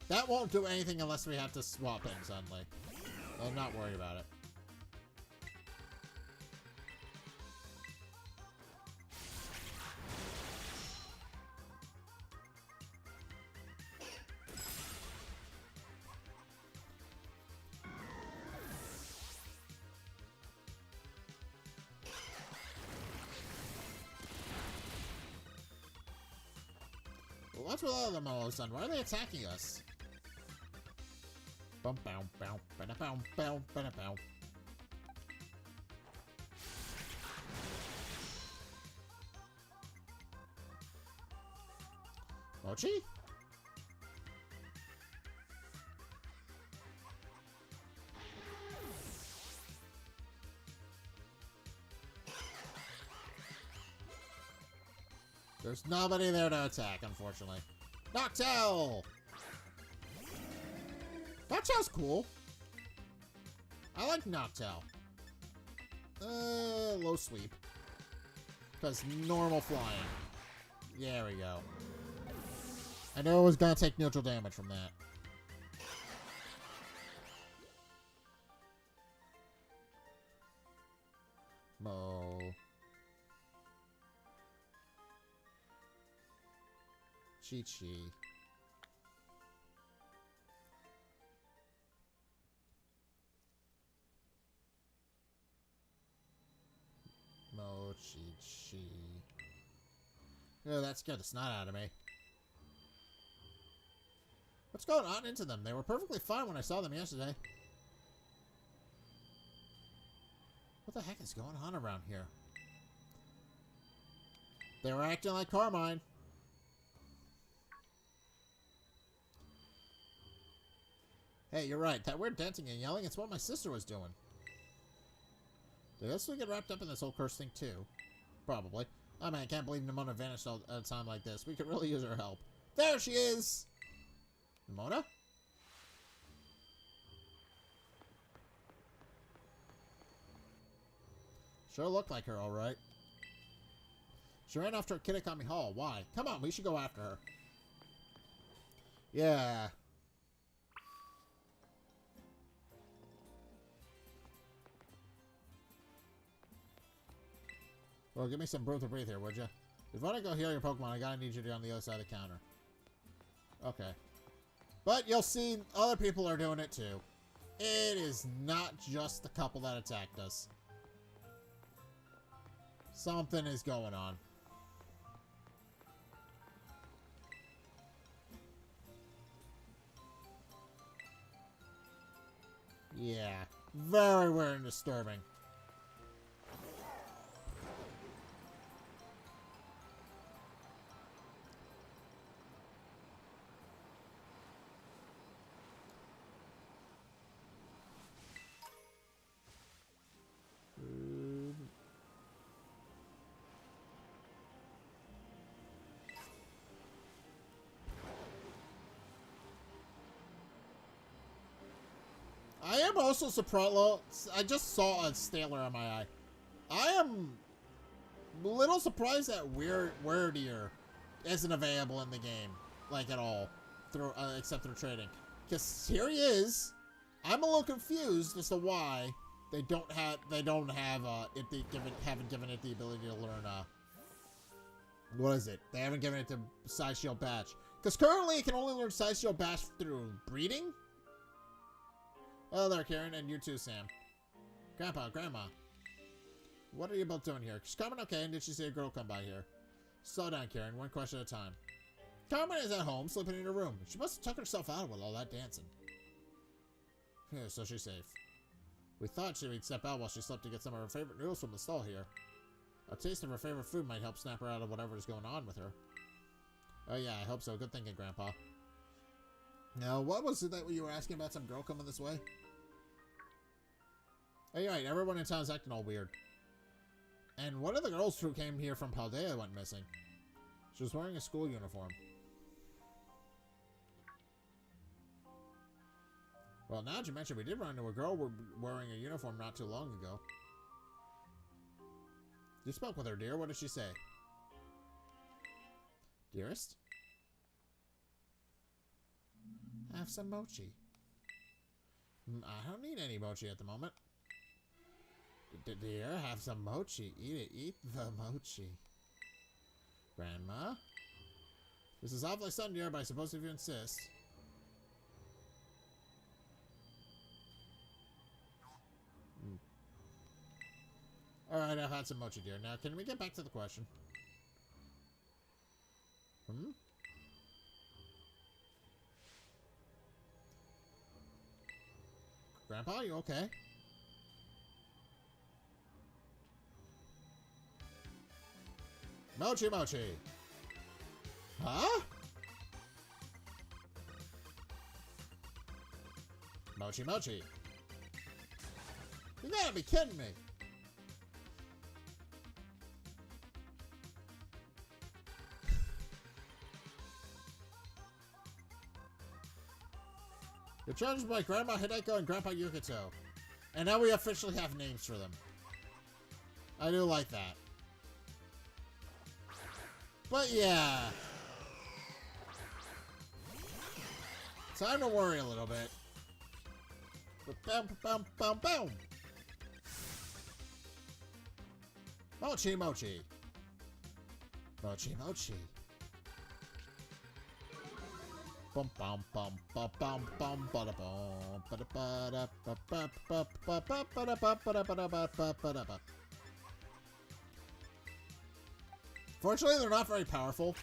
That won't do anything unless we have to swap in suddenly. I'm not worried about it. What's with all of them all of a sudden? Why are they attacking us? Bum bow bow bada bow bow bada bow. Mochi? There's nobody there to attack, unfortunately. Noctowl! Noctowl's cool. I like Noctowl. Low sweep. Because normal flying. There we go. I know it was gonna take neutral damage from that. Mo. Chi-Chi. Mochi. Oh, that scared the snot out of me. What's going on into them? They were perfectly fine when I saw them yesterday. What the heck is going on around here? They were acting like Carmine. Hey, you're right. That weird dancing and yelling, it's what my sister was doing. Did this we get wrapped up in this whole curse thing too? Probably. Oh man, I can't believe Nimona vanished at a time like this. We could really use her help. There she is! Nimona? Sure looked like her, alright. She ran off to her Kitakami Hall. Why? Come on, we should go after her. Yeah. Well, give me some room to breathe here, would you? If you want to go heal your Pokemon, I gotta need you to be on the other side of the counter. Okay. But you'll see other people are doing it too. It is not just the couple that attacked us. Something is going on. Yeah. Very weird and disturbing. I am also surprised. Well, I just saw a staler on my eye. I am a little surprised that Weirdier isn't available in the game, like at all, through except through trading. Because here he is. I'm a little confused as to why they haven't given it the ability to learn. What is it? They haven't given it the Side Shield Bash. Because currently it can only learn Side Shield Bash through breeding. Hello there, Karen, and you too, Sam. Grandpa, Grandma. What are you both doing here? Is Carmen okay, and did she see a girl come by here? Slow down, Karen, one question at a time. Carmen is at home, sleeping in her room. She must have took herself out with all that dancing. Yeah, so she's safe. We thought she would step out while she slept to get some of her favorite noodles from the stall here. A taste of her favorite food might help snap her out of whatever is going on with her. Oh yeah, I hope so. Good thinking, Grandpa. Now, what was it that you were asking about some girl coming this way? Oh, you're right. Everyone in town's acting all weird. And one of the girls who came here from Paldea went missing. She was wearing a school uniform. Well, now that you mentioned, we did run into a girl wearing a uniform not too long ago. You spoke with her, dear. What did she say? Dearest? Have some mochi. I don't need any mochi at the moment. Dear, have some mochi. Eat it. Eat the mochi. Grandma? This is awfully sudden, dear, but I suppose if you insist. Alright, I've had some mochi, dear. Now, can we get back to the question? Grandpa, you okay? Mochi, mochi. Huh? Mochi, mochi. You gotta be kidding me. You're charged by Grandma Hideko and Grandpa Yukito. And now we officially have names for them. I do like that. But yeah. Time to worry a little bit. Boom, boom, boom, boom. Mochi, mochi. Mochi, mochi. Bum bum bum bum bum bum bada bum bada bada bada bada bada bada bada bada bada bada. Fortunately, they're not very powerful.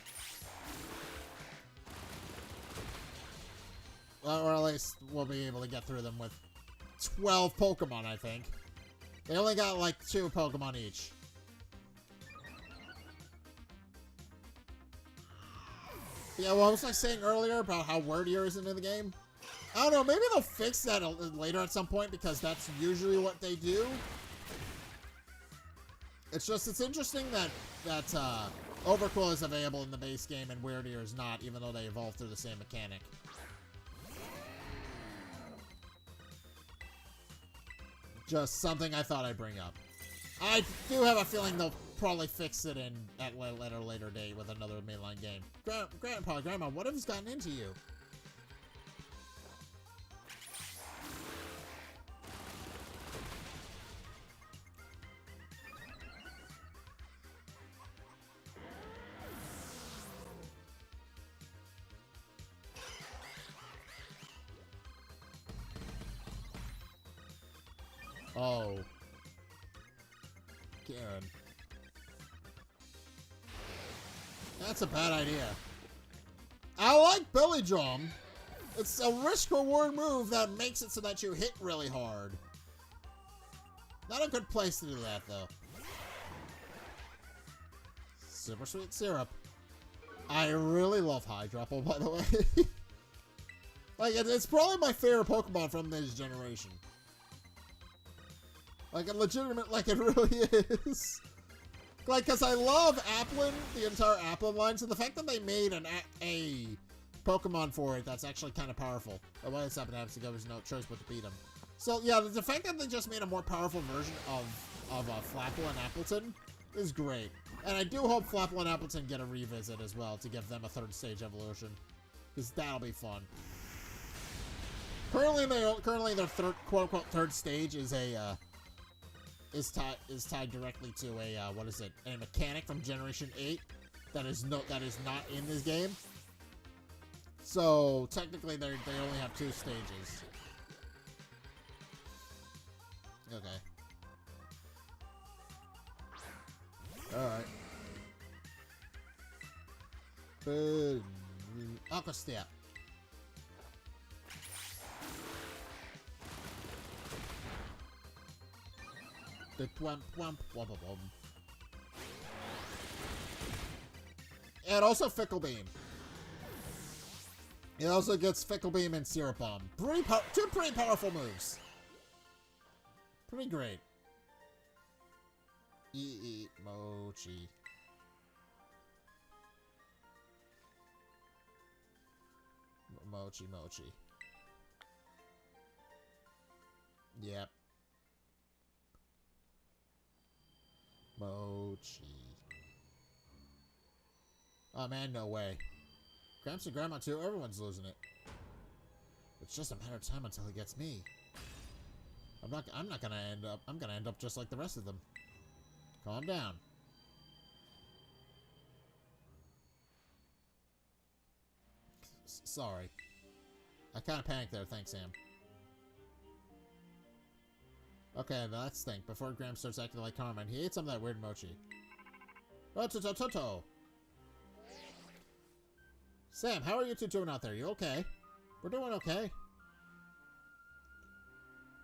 Or at least we'll be able to get through them with 12 Pokemon, I think. They only got like 2 Pokemon each. Yeah, what was I saying earlier about how wordier isn't in the game? I don't know, maybe they'll fix that later at some point because that's usually what they do. It's interesting that Overcool is available in the base game and Weirdier is not, even though they evolve through the same mechanic. Just something I thought I'd bring up. I do have a feeling they'll probably fix it at a later date with another mainline game. Grandma, what has gotten into you? Oh. Karen. That's a bad idea. I like Billy Drum. It's a risk-reward move that makes it so that you hit really hard. Not a good place to do that, though. Super Sweet Syrup. I really love Hydropple, by the way. Like, it's probably my favorite Pokemon from this generation. Like, a legitimate, like, it really is. Like, because I love Applin, the entire Applin line, so the fact that they made a Pokemon for it that's actually kind of powerful. But what has happened to there was no choice but to beat him. So, yeah, the fact that they just made a more powerful version of Flapple and Appleton is great. And I do hope Flapple and Appleton get a revisit as well to give them a 3rd stage evolution. Because that'll be fun. Currently their quote-unquote 3rd stage is tied directly to a mechanic from Generation 8 that is not in this game. So technically they only have 2 stages. Okay. Alright. Aqua Step. The twump wump wump wump. And also Fickle Beam. It also gets Fickle Beam and Syrup Bomb. Two pretty powerful moves. Pretty great. Eat Mochi. Mochi. Yep. Mochi. Oh man, no way. Gramps and Grandma too, everyone's losing it. It's just a matter of time until he gets me. I'm gonna end up just like the rest of them. Calm down. Sorry. I kinda panicked there, thanks Sam. Okay, let's think. Before Gramps starts acting like Carmen, he ate some of that weird mochi. Oh, Sam, how are you two doing out there? You okay? We're doing okay.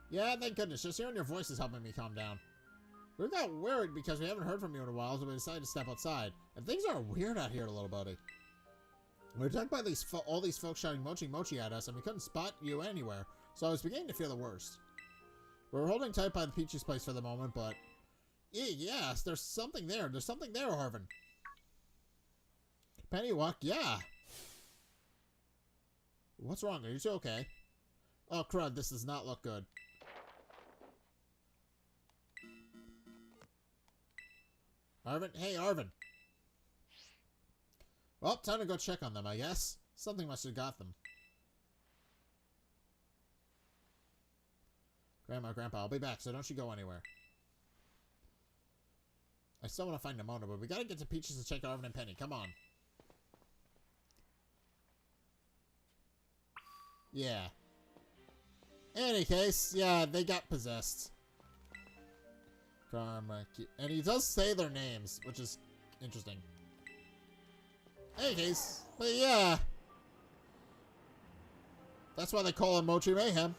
Yeah, thank goodness. Just hearing your voice is helping me calm down. We got worried because we haven't heard from you in a while, so we decided to step outside. And things are weird out here, little buddy. We were attacked by all these folks shouting Mochi at us, and we couldn't spot you anywhere, so I was beginning to feel the worst. We were holding tight by the Peaches place for the moment, but... Yes, there's something there. There's something there, Harvin. Pennywalk, yeah. What's wrong? Are you two okay? Oh, crud, this does not look good. Arvin? Hey, Arvin. Well, time to go check on them, I guess. Something must have got them. Grandpa, I'll be back, so don't you go anywhere. I still want to find Nimona, but we gotta get to Peaches to check Arvin and Penny. Come on. Yeah. In any case, yeah, they got possessed. And he does say their names, which is interesting. Any case, but yeah. That's why they call him Mochi Mayhem.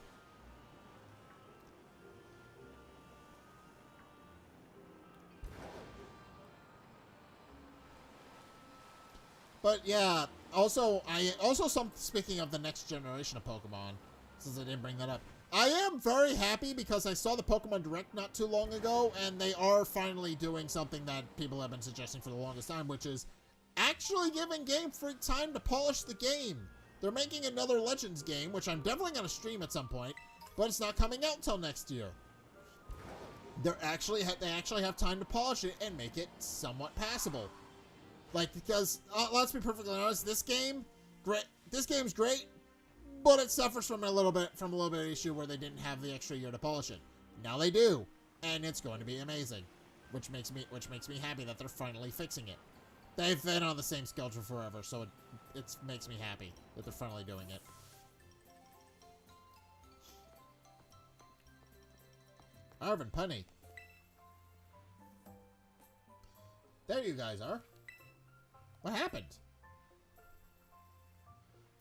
But yeah, speaking of the next generation of Pokemon, since I didn't bring that up, I am very happy because I saw the Pokemon Direct not too long ago, and they are finally doing something that people have been suggesting for the longest time, which is actually giving Game Freak time to polish the game. They're making another Legends game, which I'm definitely going to stream at some point, but it's not coming out till next year. They actually have time to polish it and make it somewhat passable. Like, because let's be perfectly honest, this game's great, but it suffers from a little bit of issue where they didn't have the extra year to polish it. Now they do, and it's going to be amazing, which makes me happy that they're finally fixing it. They've been on the same schedule forever, so it makes me happy that they're finally doing it. Arvin, Punny. There you guys are. What happened?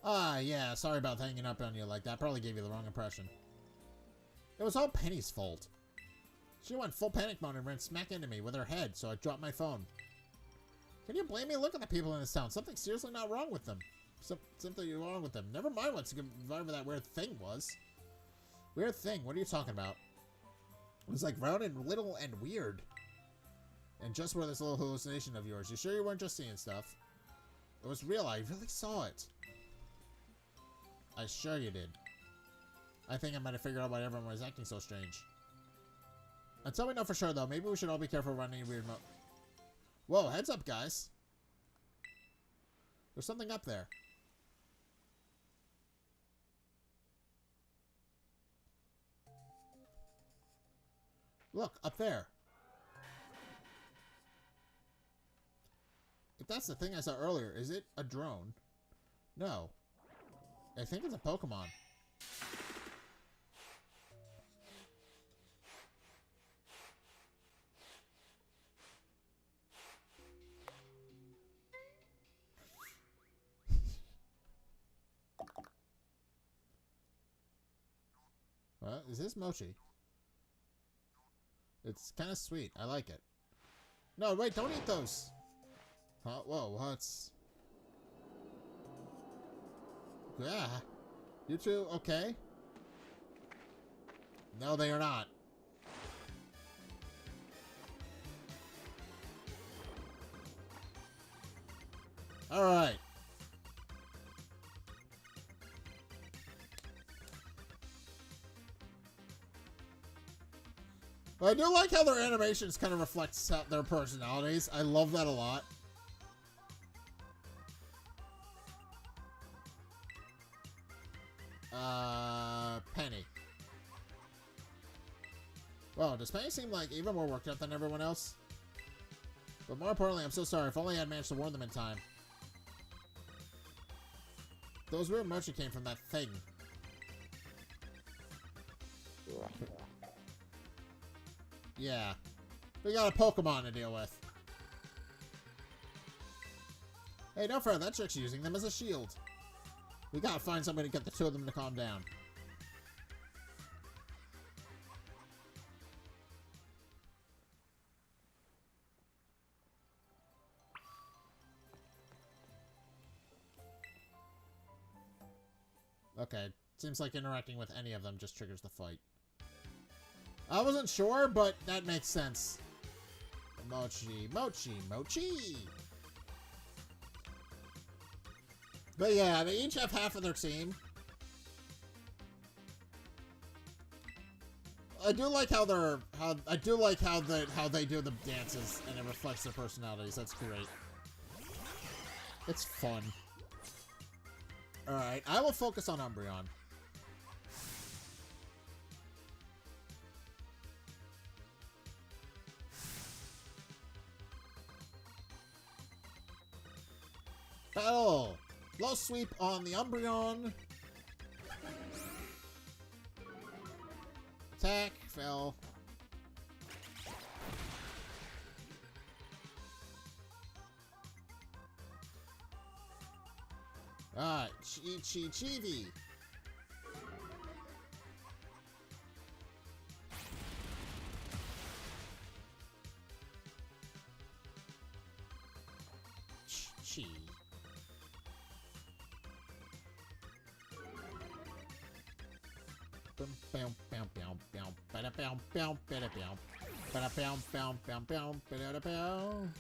Ah, yeah, sorry about hanging up on you like that. Probably gave you the wrong impression. It was all Penny's fault. She went full panic mode and ran smack into me with her head, so I dropped my phone. Can you blame me? Look at the people in this town. Something's seriously not wrong with them. Something wrong with them. Never mind whatever that weird thing was. Weird thing? What are you talking about? It was like round and little and weird. And just where this little hallucination of yours. You sure you weren't just seeing stuff? It was real. I really saw it. I sure you did. I think I might have figured out why everyone was acting so strange. Until we know for sure, though, maybe we should all be careful running weird Whoa, heads up, guys. There's something up there. Look, up there. If that's the thing I saw earlier, is it a drone? No. I think it's a Pokemon. What? Is this Mochi? It's kind of sweet. I like it. No, wait, don't eat those. Huh? Whoa, what's... Yeah. You two okay? No, they are not. Alright. But I do like how their animations kind of reflect their personalities. I love that a lot. Penny. Whoa, does Penny seem like even more worked up than everyone else? But more importantly, I'm so sorry. If only I'd managed to warn them in time. Those weird Mochi came from that thing. Yeah. We got a Pokemon to deal with. Hey, no fair, that chick's using them as a shield. We gotta find somebody to get the two of them to calm down. Okay, seems like interacting with any of them just triggers the fight. I wasn't sure, but that makes sense. Mochi, Mochi, Mochi! But yeah, they each have half of their team. I do like how they do the dances and it reflects their personalities. That's great. It's fun. Alright, I will focus on Umbreon. Battle! Low sweep on the Umbreon. Attack, fell. Ah, Chibi. Chi. Bam bam bam bam bam bam bam bam bam bam bam bam bam bam bam.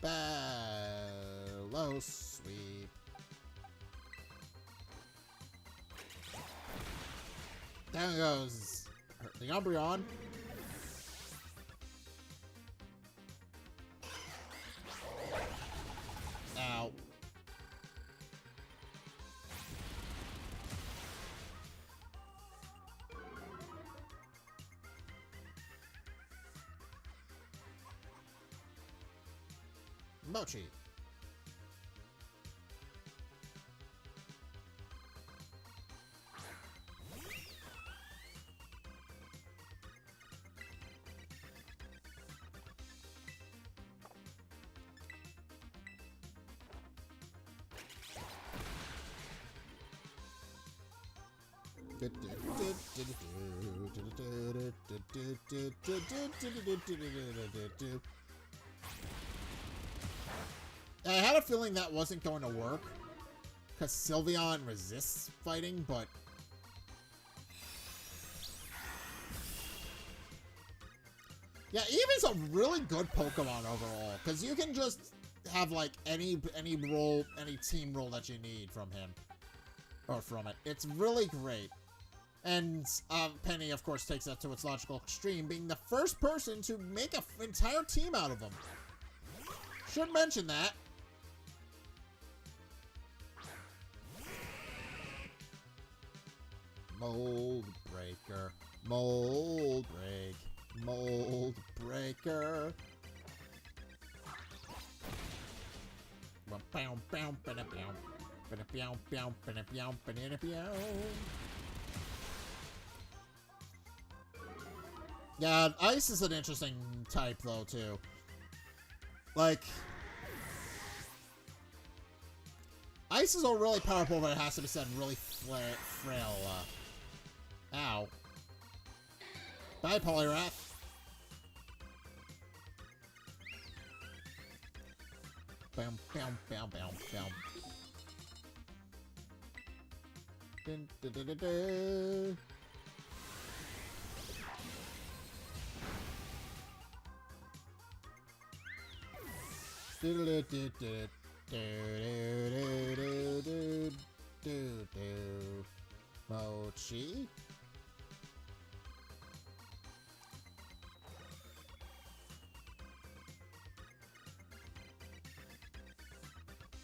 Bellow sweep. There goes the Umbreon. Ow. Mochi. I had a feeling that wasn't going to work because Sylveon resists fighting, but yeah, Eevee's a really good Pokemon overall because you can just have like any role, any team role that you need from him or from it. It's really great. And Penny, of course, takes that to its logical extreme, being the first person to make an entire team out of him. Should mention that. Mold breaker, mold break, mold breaker. Yeah, ice is an interesting type though too. Like, ice is all really powerful, but it has to be said really frail. Ow. Bye, Poliwrath. Bam, bam, bam, bam, bam. Dun, dun, dun, dun, dun. Mochi.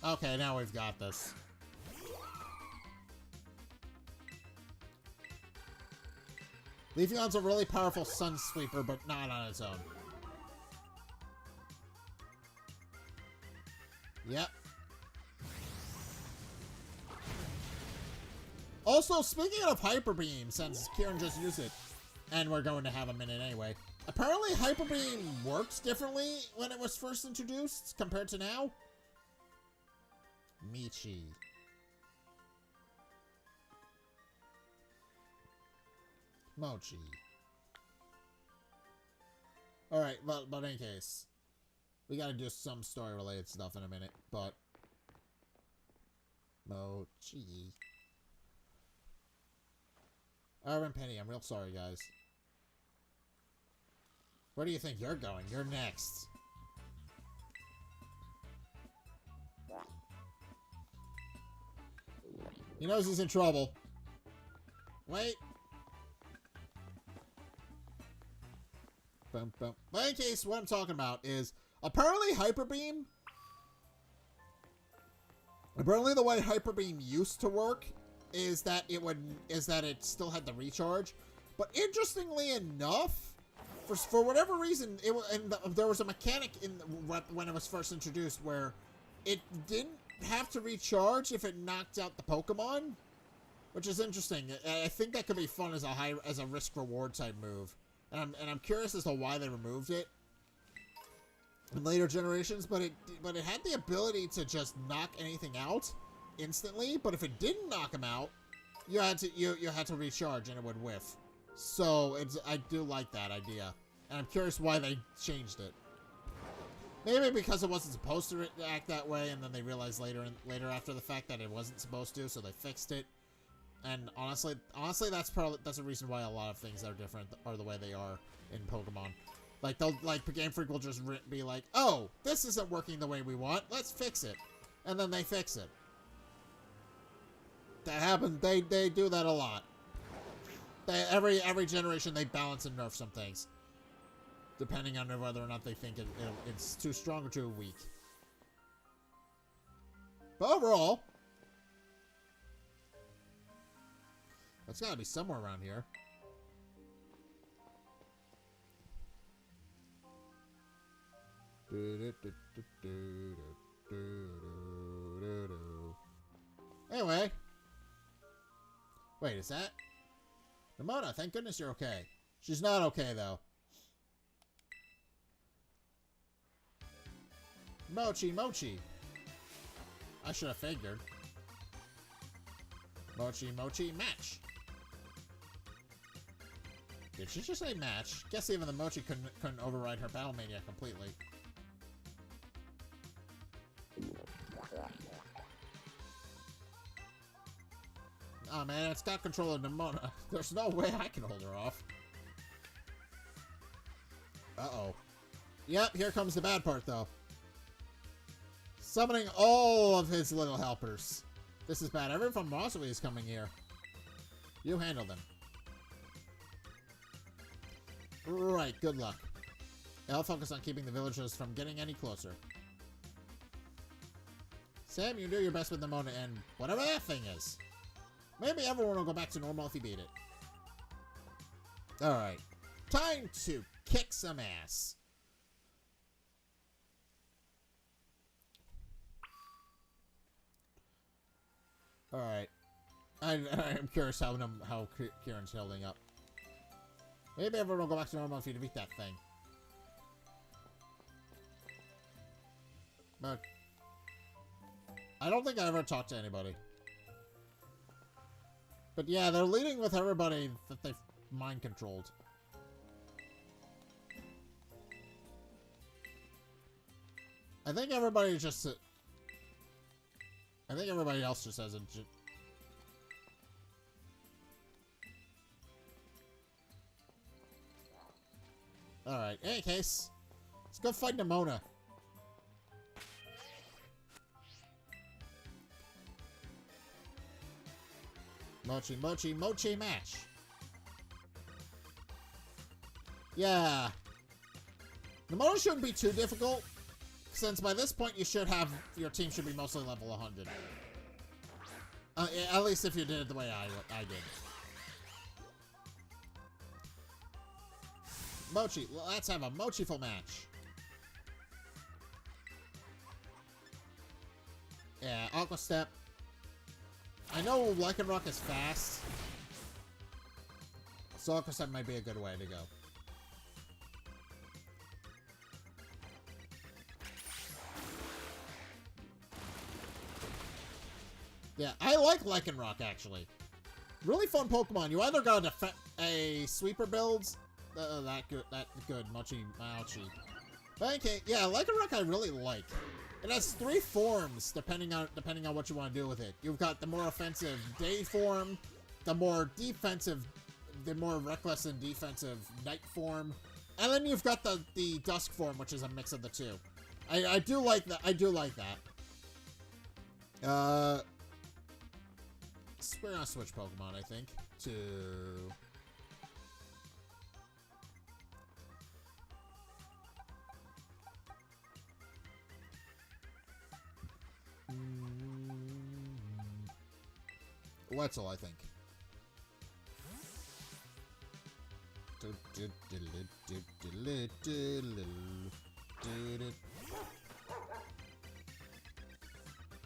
Okay, now we've got this. Leafeon's a really powerful Sun Sweeper, but not on its own. Yep. Also, speaking of Hyper Beam, since Kieran just used it, and we're going to have a minute anyway, apparently Hyper Beam works differently when it was first introduced compared to now. Michi. Mochi. Alright, but in any case, we gotta do some story-related stuff in a minute, but Mochi. Irvin Penny, I'm real sorry, guys. Where do you think you're going? You're next. He knows he's in trouble. Wait. Bum, bum. But in any case, what I'm talking about is apparently Hyper Beam. Apparently, the way Hyper Beam used to work is that it still had the recharge. But interestingly enough, for whatever reason, there was a mechanic when it was first introduced where it didn't have to recharge if it knocked out the Pokemon. which is interesting. I think that could be fun as a risk reward type move, and I'm curious as to why they removed it in later generations. But it had the ability to just knock anything out instantly. But if it didn't knock them out, you had to recharge and it would whiff. So I do like that idea, and I'm curious why they changed it. Maybe because it wasn't supposed to act that way, and then they realized later after the fact that it wasn't supposed to, so they fixed it. And honestly, that's a reason why a lot of things that are different are the way they are in Pokemon. Like Game Freak will just be like, "Oh, this isn't working the way we want. Let's fix it," and then they fix it. That happens. They do that a lot. Every generation they balance and nerf some things, depending on whether or not they think it's too strong or too weak. But overall, it's gotta be somewhere around here. Anyway. Wait, is that... Nimona, thank goodness you're okay. She's not okay, though. Mochi. I should have figured. Mochi, match. Did she just say match? Guess even the Mochi couldn't override her Battle Mania completely. Oh man, it's got control of Nimona. There's no way I can hold her off. Uh-oh. Yep, here comes the bad part, though. Summoning all of his little helpers. This is bad. Everyone from Mossway is coming here. You handle them. Right, good luck. I'll focus on keeping the villagers from getting any closer. Sam, you do your best with Nimona and whatever that thing is. Maybe everyone will go back to normal if you beat it. Alright. Time to kick some ass. Alright. I'm curious how Kieran's holding up. Maybe everyone will go back to normal if you defeat that thing. But I don't think I ever talked to anybody. But yeah, they're leading with everybody that they've mind-controlled. I think everybody just... I think everybody else just has a... Alright, in any case, let's go fight Nimona. Mochi match. Yeah. Nimona shouldn't be too difficult, since by this point you should have, your team should be mostly level 100. At least if you did it the way I did. Mochi, let's have a Mochiful match. Yeah, Aqua Step. I know Lycanroc is fast, so Aqua Step might be a good way to go. Yeah, I like Lycanroc, actually. Really fun Pokemon. You either got a sweeper builds, that good, Mochi. But okay, yeah, Lycanroc I really like. It has 3 forms, depending on what you want to do with it. You've got the more offensive Day form, the more defensive, the more reckless and defensive Night form, and then you've got the Dusk form, which is a mix of the two. I do like that. I do like that. We're gonna switch Pokemon, I think, to... Wetzel, I think.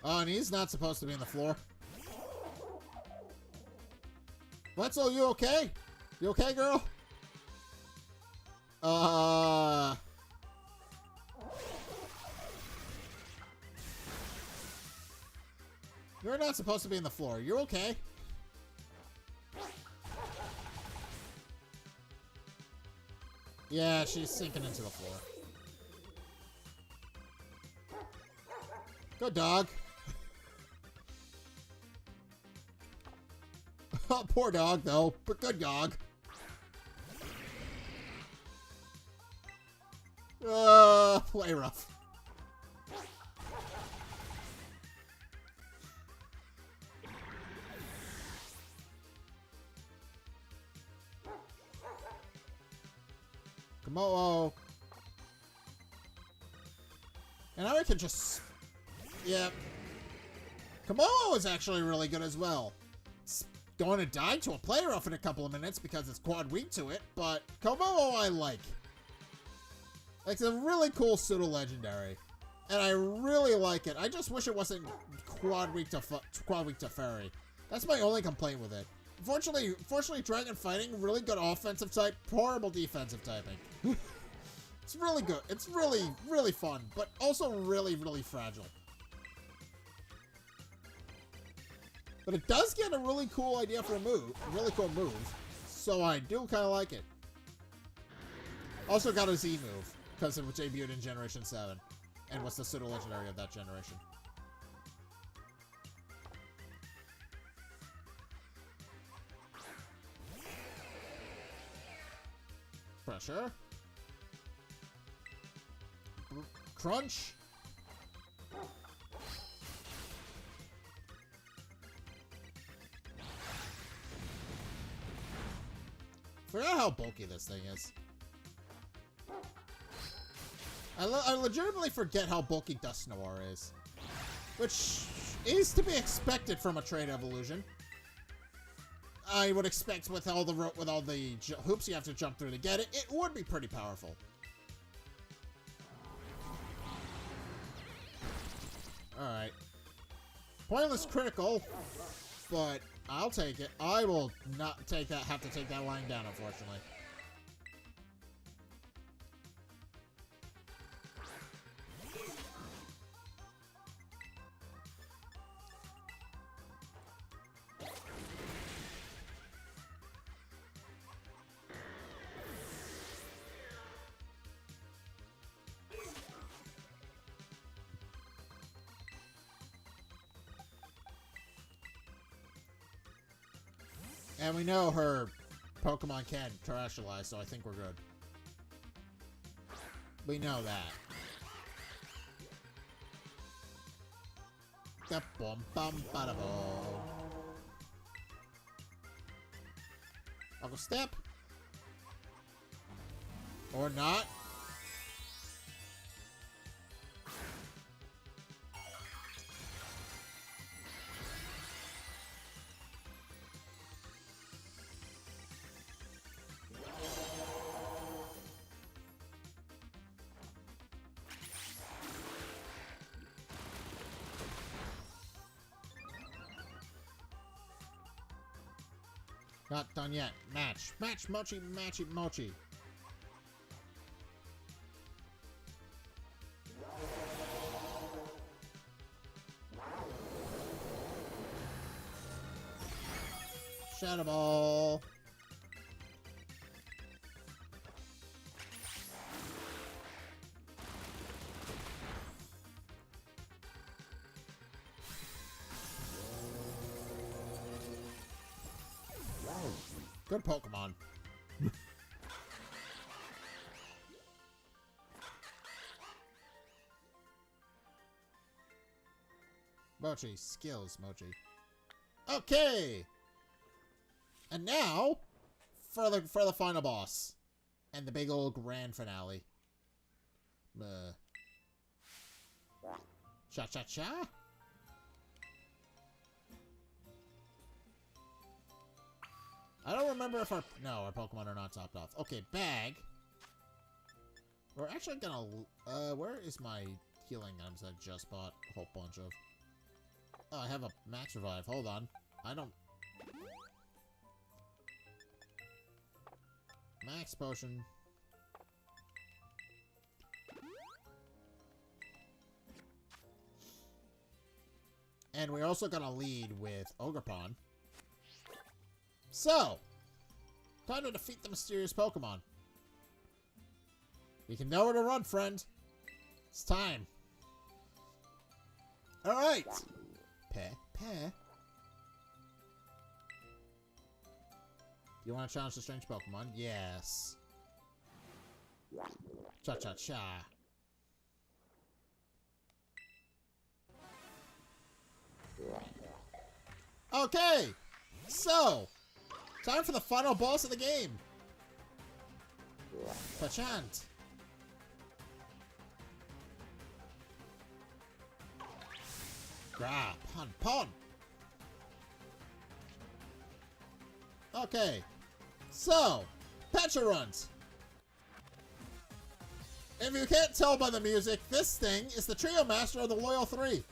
Oh, and he's not supposed to be on the floor. Wetzel, you okay? You okay, girl? You're not supposed to be in the floor. You okay? Yeah, she's sinking into the floor. Good dog. Oh, poor dog, though. But good dog. Play rough. Komodo. And now we can just... Yeah. Komodo is actually really good as well. It's going to die to a player off in a couple of minutes because it's quad weak to it, but Komodo I like. It's a really cool pseudo-legendary. And I really like it. I just wish it wasn't quad weak to fairy. That's my only complaint with it. Fortunately, dragon fighting, really good offensive type, horrible defensive typing. It's really good. It's really, really fun, but also really, really fragile. But it does get a really cool idea for a move, a really cool move, so I do kind of like it. Also got a Z move, because it was debuted in Generation 7, and was the pseudo-legendary of that generation. Pressure. Crunch. Forgot how bulky this thing is. I legitimately forget how bulky Dusknoir is. Which is to be expected from a trade evolution. I would expect with all the hoops you have to jump through to get it, it would be pretty powerful. Alright. Pointless critical, but I'll take it. I will not have to take that line down, unfortunately. And we know her Pokemon can terrestrialize, so I think we're good. We know that. I'll go step. Or not. Not done yet. Match. Match, Mochi, match it, Mochi. Shadow Ball. Good Pokemon. Mochi, skills, Mochi. Okay! And now, for the final boss. And the big old grand finale. Cha-cha-cha? I don't remember if our Pokemon are not topped off. Okay, bag. We're actually gonna, where is my healing items I just bought a whole bunch of? Oh, I have a max revive. Hold on. I don't... Max potion. And we're also gonna lead with Ogerpon. So, time to defeat the mysterious Pokemon. You can know where to run, friend. It's time. Alright. Peh. You want to challenge the strange Pokemon? Yes. Cha-cha-cha. Okay. So, time for the final boss of the game. Pachant. Grab. Pon. Okay. So, Pecharunt. If you can't tell by the music, this thing is the Trio Master of the Loyal 3.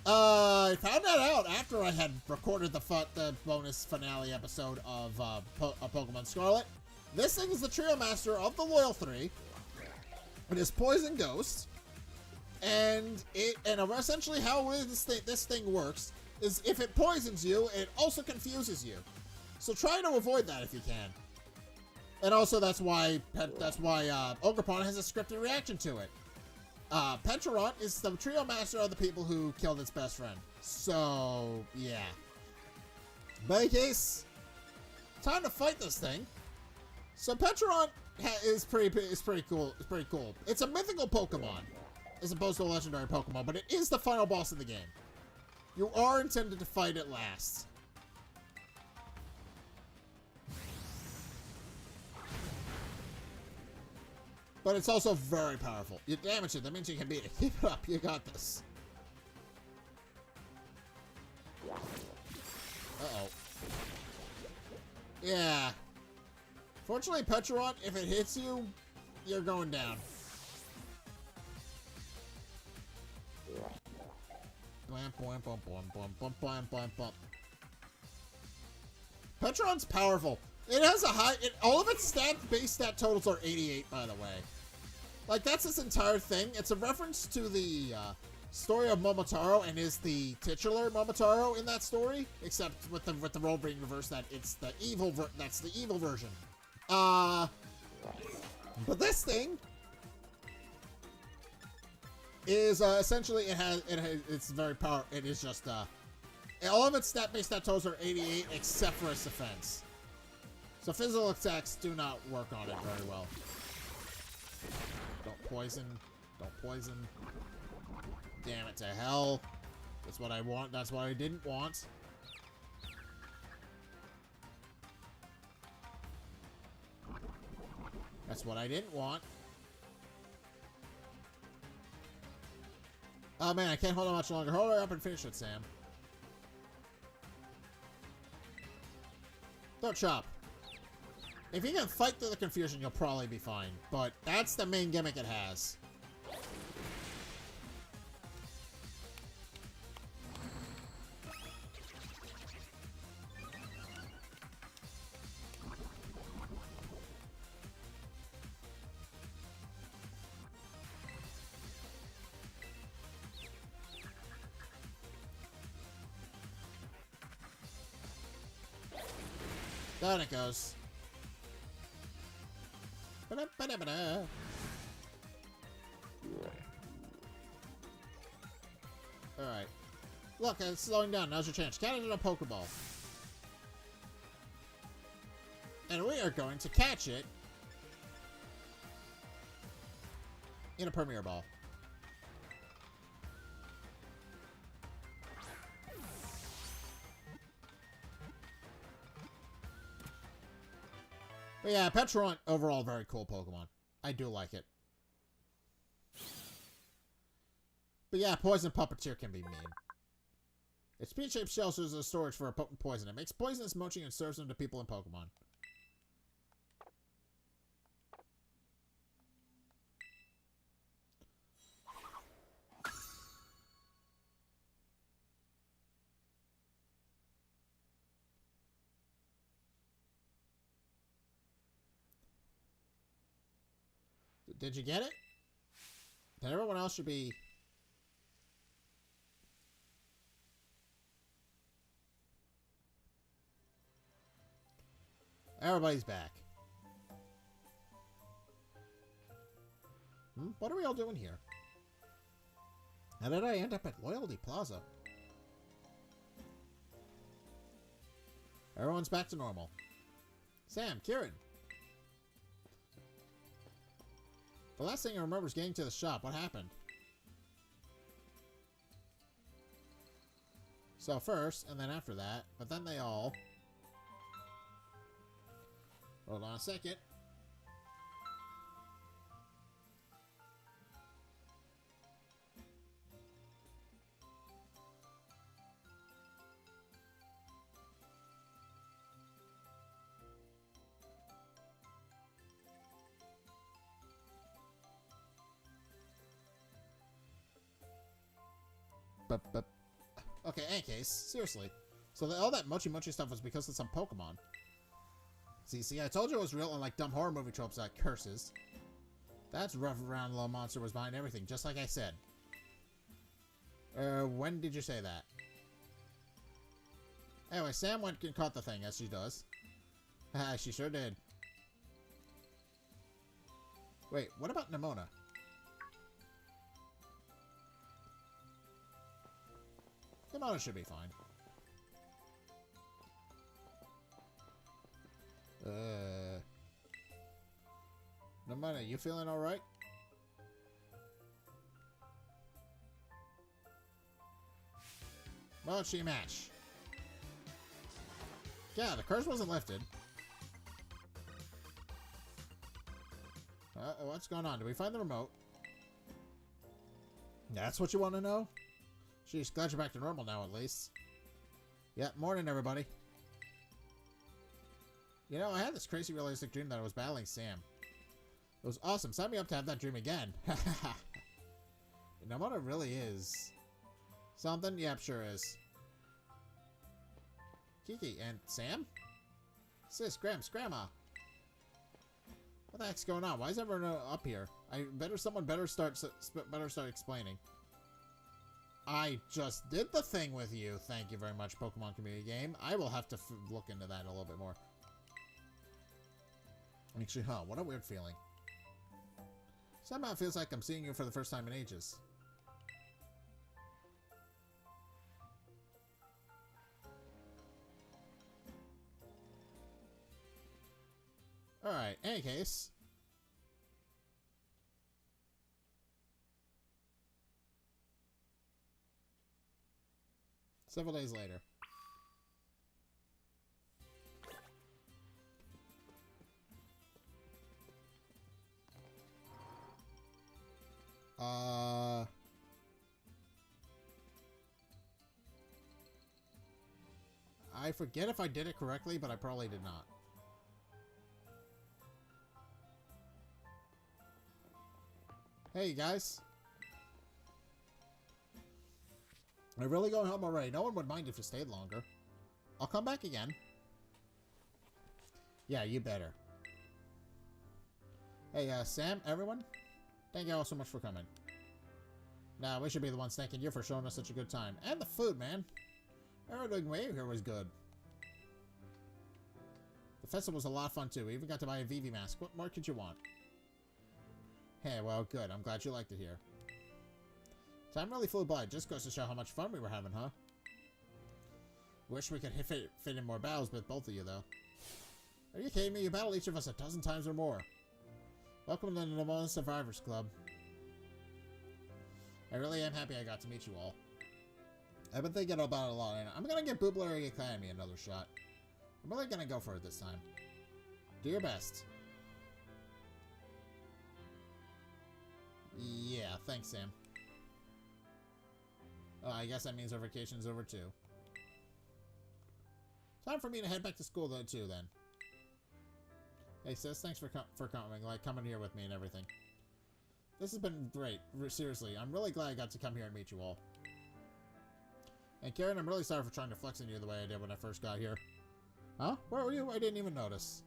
I found that out after I had recorded the bonus finale episode of Pokemon Scarlet. This thing is the Trio Master of the Loyal 3. It is Poison Ghost. And essentially how this thing works is if it poisons you, it also confuses you. So try to avoid that if you can. And also that's why Ogerpon has a scripted reaction to it. Pecharunt is the Trio Master of the people who killed its best friend. So yeah. But in case, time to fight this thing. So Pecharunt is pretty cool. It's pretty cool. It's a mythical Pokemon, as opposed to a legendary Pokemon, but it is the final boss of the game. You are intended to fight it last. But it's also very powerful. You damage it, that means you can beat it. Keep it up, you got this. Uh-oh. Yeah. Fortunately, Pecharunt, if it hits you, you're going down. Pecharunt's powerful. It has a high... all of its base stat totals are 88, by the way. Like, that's its entire thing. It's a reference to the story of Momotaro and is the titular Momotaro in that story, except with the role being reversed that it's the evil that's the evil version. But this thing is essentially it's very powerful. It is just all of its base stat totals are 88 except for its defense. So physical attacks do not work on it very well. Don't poison. Don't poison. Damn it to hell. That's what I want. That's what I didn't want. That's what I didn't want. Oh man, I can't hold on much longer. Hold her up and finish it, Sam. Don't chop. If you can fight through the confusion, you'll probably be fine. But that's the main gimmick it has. Down it goes. Alright. Look, it's slowing down. Now's your chance. Catch it in a Pokeball. And we are going to catch it in a Premier Ball. But yeah, Pecharunt, overall, very cool Pokemon. I do like it. But yeah, Poison Puppeteer can be mean. Its speed-shaped shell serves as a storage for a potent poison. It makes poisonous Mochi and serves them to people in Pokemon. Did you get it? Then everyone else should be... Everybody's back. What are we all doing here? How did I end up at Loyalty Plaza? Everyone's back to normal. Sam, Kieran. The last thing I remember is getting to the shop. What happened? So first, and then after that, but then they all... Hold on a second. Okay, any case, seriously. So all that Mochi stuff was because of some Pokemon. See, I told you it was real, unlike dumb horror movie tropes like curses. That's rough around little monster was behind everything, just like I said. When did you say that? Anyway, Sam went and caught the thing, as she does. Haha, she sure did. Wait, what about Nimona? Nimona should be fine. Nimona, you feeling alright? Mochi match. Yeah, the curse wasn't lifted. What's going on? Did we find the remote? That's what you want to know? Sheesh, glad you're back to normal now, at least. Yeah, morning, everybody. You know, I had this crazy realistic dream that I was battling Sam. It was awesome. Sign me up to have that dream again. You know what it really is? Something? Yep, sure is. Kiki and Sam? Sis, Gramps, Grandma. What the heck's going on? Why is everyone up here? Someone better start explaining. I just did the thing with you. Thank you very much, Pokemon Community Game. I will have to look into that a little bit more. Actually, what a weird feeling. Somehow it feels like I'm seeing you for the first time in ages. Alright, any case. Several days later. I forget if I did it correctly, but I probably did not. Hey, guys. I'm really going home already. No one would mind if you stayed longer. I'll come back again. Yeah, you better. Hey, Sam, everyone. Thank you all so much for coming. Nah, we should be the ones thanking you for showing us such a good time. And the food, man. Everything way here was good. The festival was a lot of fun, too. We even got to buy a Vivi mask. What more could you want? Hey, well, good. I'm glad you liked it here. Time really flew by. Just goes to show how much fun we were having, huh? Wish we could fit in more battles with both of you, though. Are you kidding me? You battled each of us a dozen times or more. Welcome to the Nimona Survivors Club. I really am happy I got to meet you all. I've been thinking about it a lot, and I'm gonna give Booblery Academy another shot. I'm really gonna go for it this time. Do your best. Yeah, thanks, Sam. I guess that means our vacation's over, too. Time for me to head back to school, though, too, then. Hey, sis, thanks for coming, coming here with me and everything. This has been great. Seriously, I'm really glad I got to come here and meet you all. And Karen, I'm really sorry for trying to flex on you the way I did when I first got here. Huh? Where were you? I didn't even notice.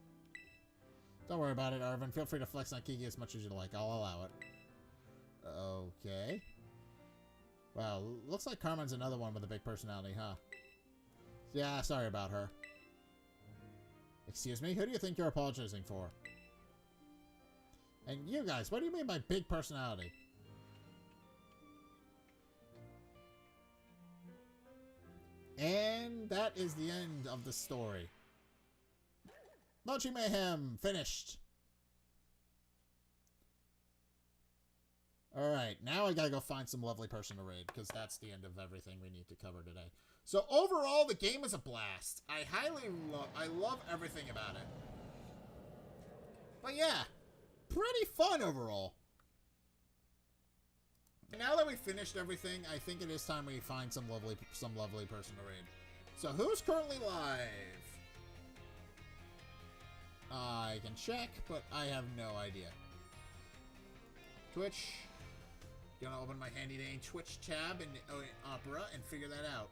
Don't worry about it, Arvin. Feel free to flex on Kiki as much as you like. I'll allow it. Okay. Wow, looks like Carmen's another one with a big personality, huh? Yeah, sorry about her. Excuse me? Who do you think you're apologizing for? And you guys, what do you mean by big personality? And that is the end of the story. Mochi Mayhem, finished. Alright, now I gotta go find some lovely person to raid, because that's the end of everything we need to cover today. So overall, the game is a blast. I love everything about it. But yeah, pretty fun overall. Now that we've finished everything, I think it is time we find some lovely person to raid. So who's currently live? I can check, but I have no idea. Twitch. Gonna open my handy dandy Twitch tab in Opera and figure that out.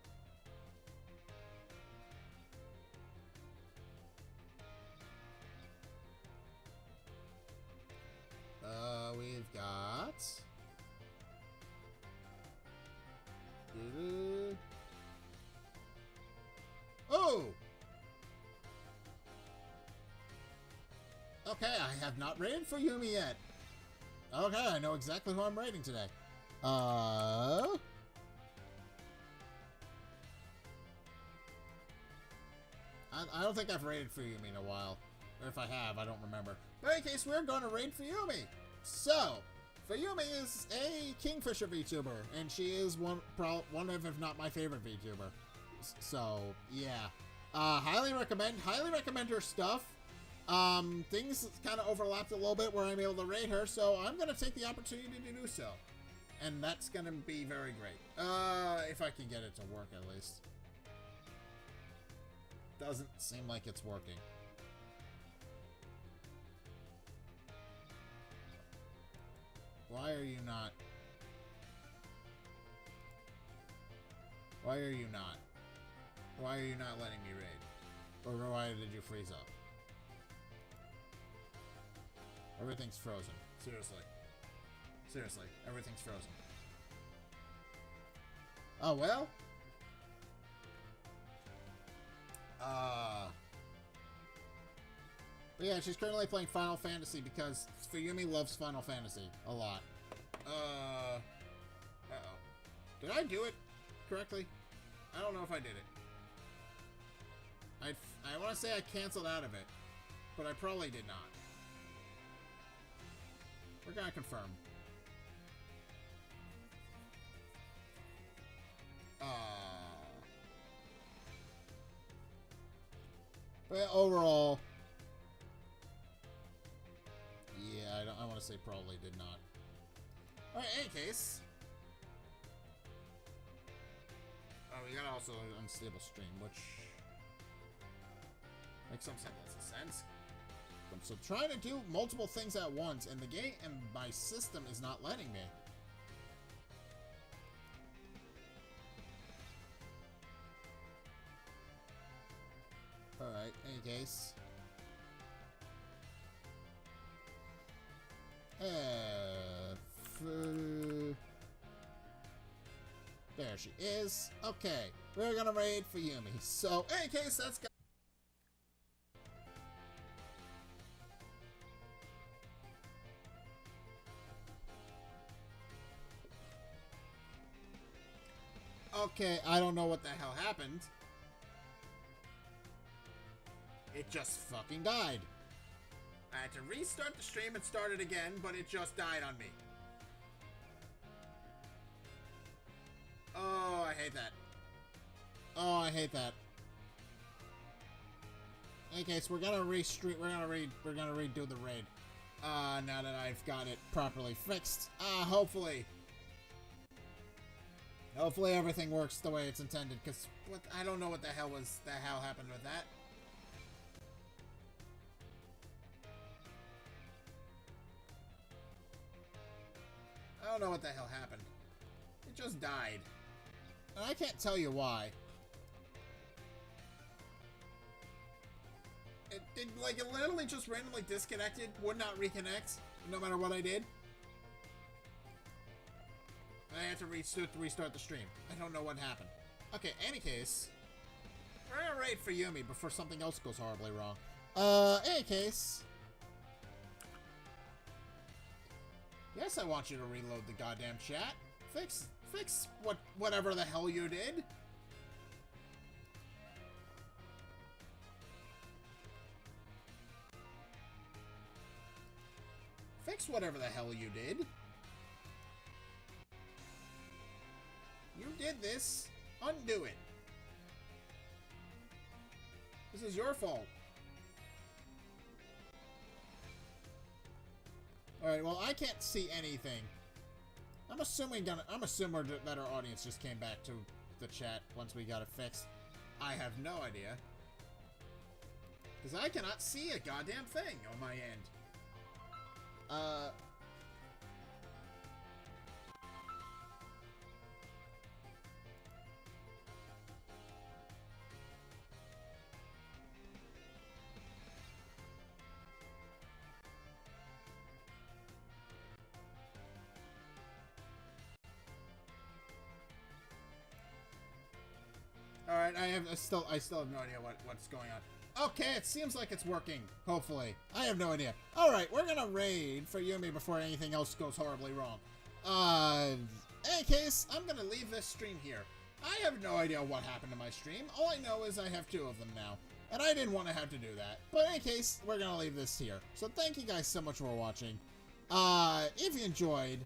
We've got... Oh! Okay, I have not raided for Yumi yet. Okay, I know exactly who I'm raiding today. I don't think I've raided for Yumi in a while. Or if I have, I don't remember. But in any case, we're going to raid for Yumi. So, Fuyumi is a Kingfisher VTuber, and she is one of, if not my favorite VTuber. So, yeah. Highly recommend her stuff. Things kind of overlapped a little bit where I'm able to raid her, so I'm going to take the opportunity to do so. And that's going to be very great. If I can get it to work at least. Doesn't seem like it's working. Why are you not? Why are you not? Why are you not letting me raid? Or why did you freeze up? Everything's frozen. Seriously. Seriously, everything's frozen. Oh, well? But yeah, she's currently playing Final Fantasy because Fuyumi loves Final Fantasy a lot. Uh-oh. Did I do it correctly? I don't know if I did it. I want to say I canceled out of it, but I probably did not. We're gonna confirm. But overall, yeah, I want to say probably did not. Alright, in any case. Oh, we got also an unstable stream, which makes some sense. So trying to do multiple things at once, and the game and my system is not letting me. Alright, any case. There she is. Okay, we're gonna raid for Yumi. So, in any case, that's got. Okay, I don't know what the hell happened. It just fucking died. I had to restart the stream and start it again, but it just died on me. Oh, I hate that. Oh, I hate that. In any case, we're gonna redo the raid. Now that I've got it properly fixed. Hopefully everything works the way it's intended, because I don't know what the hell happened with that. I don't know what the hell happened. It just died. And I can't tell you why. Like, it literally just randomly disconnected, would not reconnect, no matter what I did. I had to restart the stream. I don't know what happened. Okay, any case, we're gonna raid for Yumi before something else goes horribly wrong. Any case. Yes, I want you to reload the goddamn chat. Fix whatever the hell you did. Fix whatever the hell you did. You did this. Undo it. This is your fault. Alright, well, I can't see anything. I'm assuming that our audience just came back to the chat once we got it fixed. I have no idea. Because I cannot see a goddamn thing on my end. Alright, I still have no idea what's going on. Okay, it seems like it's working. Hopefully. I have no idea. Alright, we're gonna raid for Yumi before anything else goes horribly wrong. In any case, I'm gonna leave this stream here. I have no idea what happened to my stream. All I know is I have 2 of them now. And I didn't want to have to do that. But in any case, we're gonna leave this here. So thank you guys so much for watching. If you enjoyed,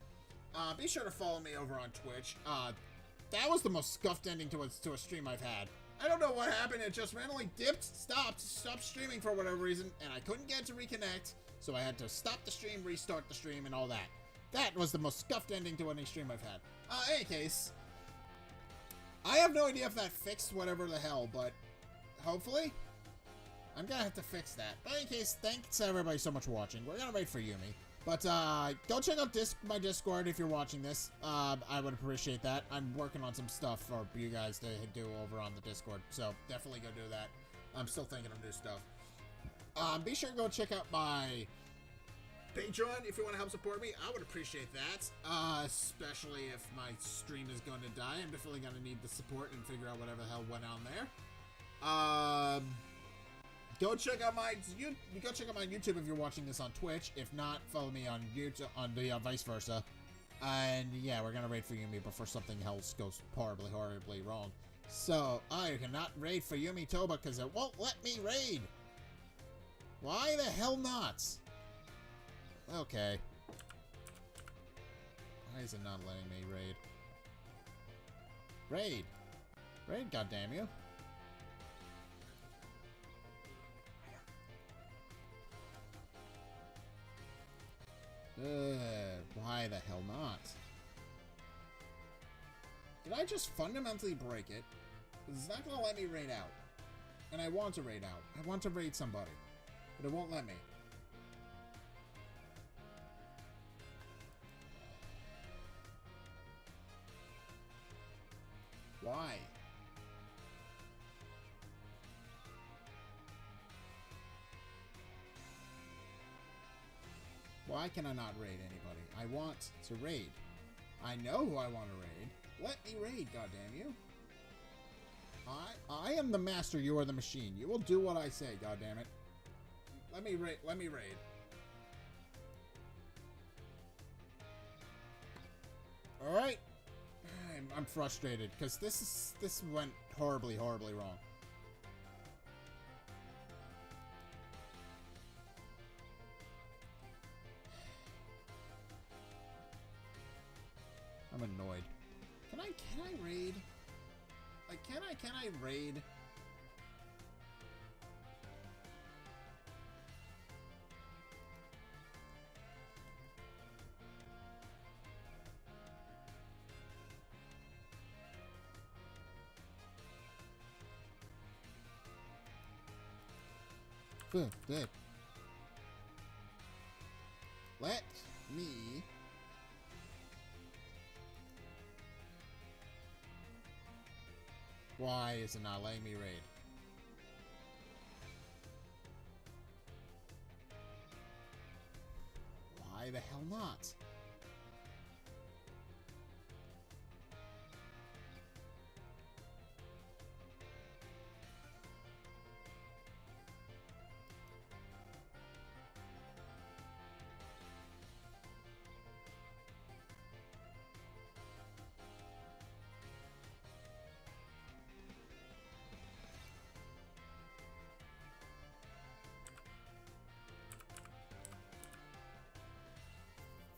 be sure to follow me over on Twitch. That was the most scuffed ending to a stream I've had. I don't know what happened. It just randomly stopped streaming for whatever reason, and I couldn't get it to reconnect, so I had to stop the stream, restart the stream, and all that. That was the most scuffed ending to any stream I've had. In any case, I have no idea if that fixed whatever the hell, but hopefully, I'm gonna have to fix that. But in any case, thanks everybody so much for watching. We're gonna wait for Yumi. But, go check out my Discord if you're watching this. I would appreciate that. I'm working on some stuff for you guys to do over on the Discord, so definitely go do that. I'm still thinking of new stuff. Be sure to go check out my Patreon if you want to help support me. I would appreciate that, especially if my stream is going to die. I'm definitely going to need the support and figure out whatever the hell went on there. Go check out my YouTube if you're watching this on Twitch. If not, follow me on YouTube on the vice versa. And yeah, we're gonna raid for Yumi before something else goes horribly wrong. So I cannot raid for Yumi Toba because it won't let me raid. Why the hell not? Okay. Why is it not letting me raid? Raid, goddamn you. Why the hell not? Did I just fundamentally break it? It's not gonna let me raid out. And I want to raid out. I want to raid somebody. But it won't let me. Why? Why can I not raid anybody? I want to raid. I know who I want to raid. Let me raid, goddamn you. I am the master, you are the machine. You will do what I say, goddamn it. Let me raid. Alright. I'm frustrated, because this went horribly wrong. I'm annoyed. Can I raid? Like, can I raid? Good. Let me... Why is it not letting me raid? the hell not?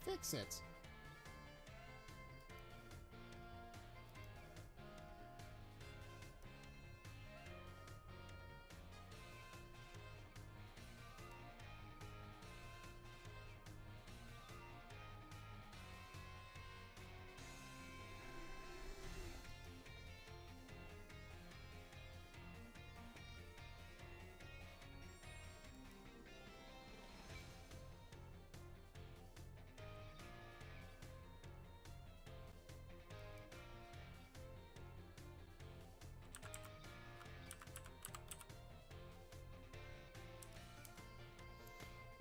Fix it.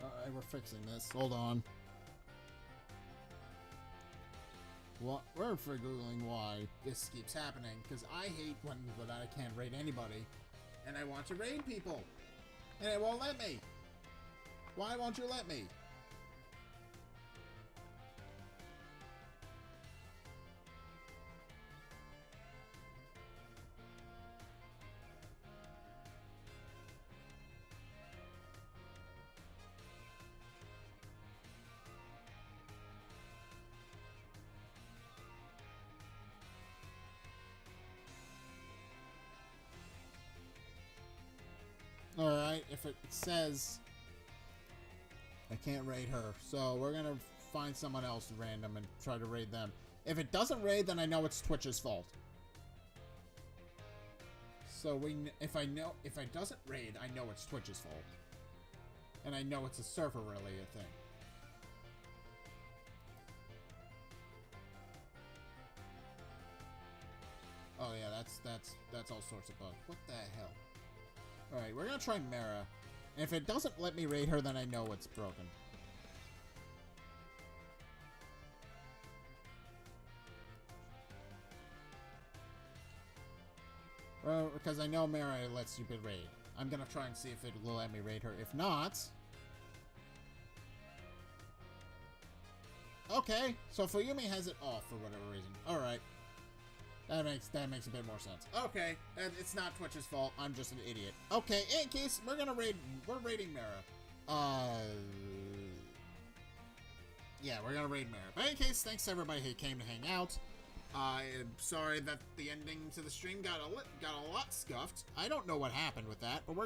Alright, we're fixing this. Hold on. What? We're figuring why this keeps happening, because I hate when I can't raid anybody, and I want to raid people, and it won't let me. Why won't you let me? Alright, if it says I can't raid her, so we're gonna find someone else random and try to raid them. If it doesn't raid, then I know it's Twitch's fault. So if it doesn't raid, I know it's Twitch's fault. And I know it's a server related thing. Oh yeah, that's all sorts of bugs. What the hell? Alright, we're gonna try Mara. And if it doesn't let me raid her, then I know it's broken. Well, because I know Mara lets you raid. I'm gonna try and see if it will let me raid her. If not... Okay, so Fuyumi has it off for whatever reason. Alright. That makes a bit more sense. Okay, it's not Twitch's fault. I'm just an idiot. Okay, in case we're raiding Mara. Yeah, we're gonna raid Mara. But in case, thanks to everybody who came to hang out. I'm sorry that the ending to the stream got a lot scuffed. I don't know what happened with that, but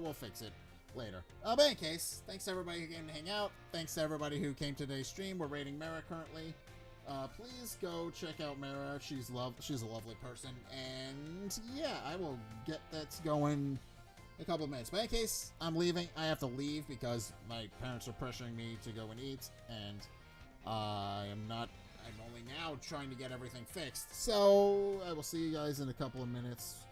we'll fix it later. But in case, thanks to everybody who came to hang out. Thanks to everybody who came to today's stream. We're raiding Mara currently. Please go check out Mara. She's a lovely person, and yeah, I will get that going in a couple of minutes. But in case I'm leaving, I have to leave because my parents are pressuring me to go and eat, and I'm only now trying to get everything fixed. So I will see you guys in a couple of minutes.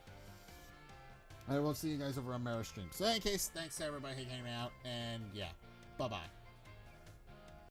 I will see you guys over on Mara's stream. So in case, thanks to everybody who came out, and yeah, bye-bye.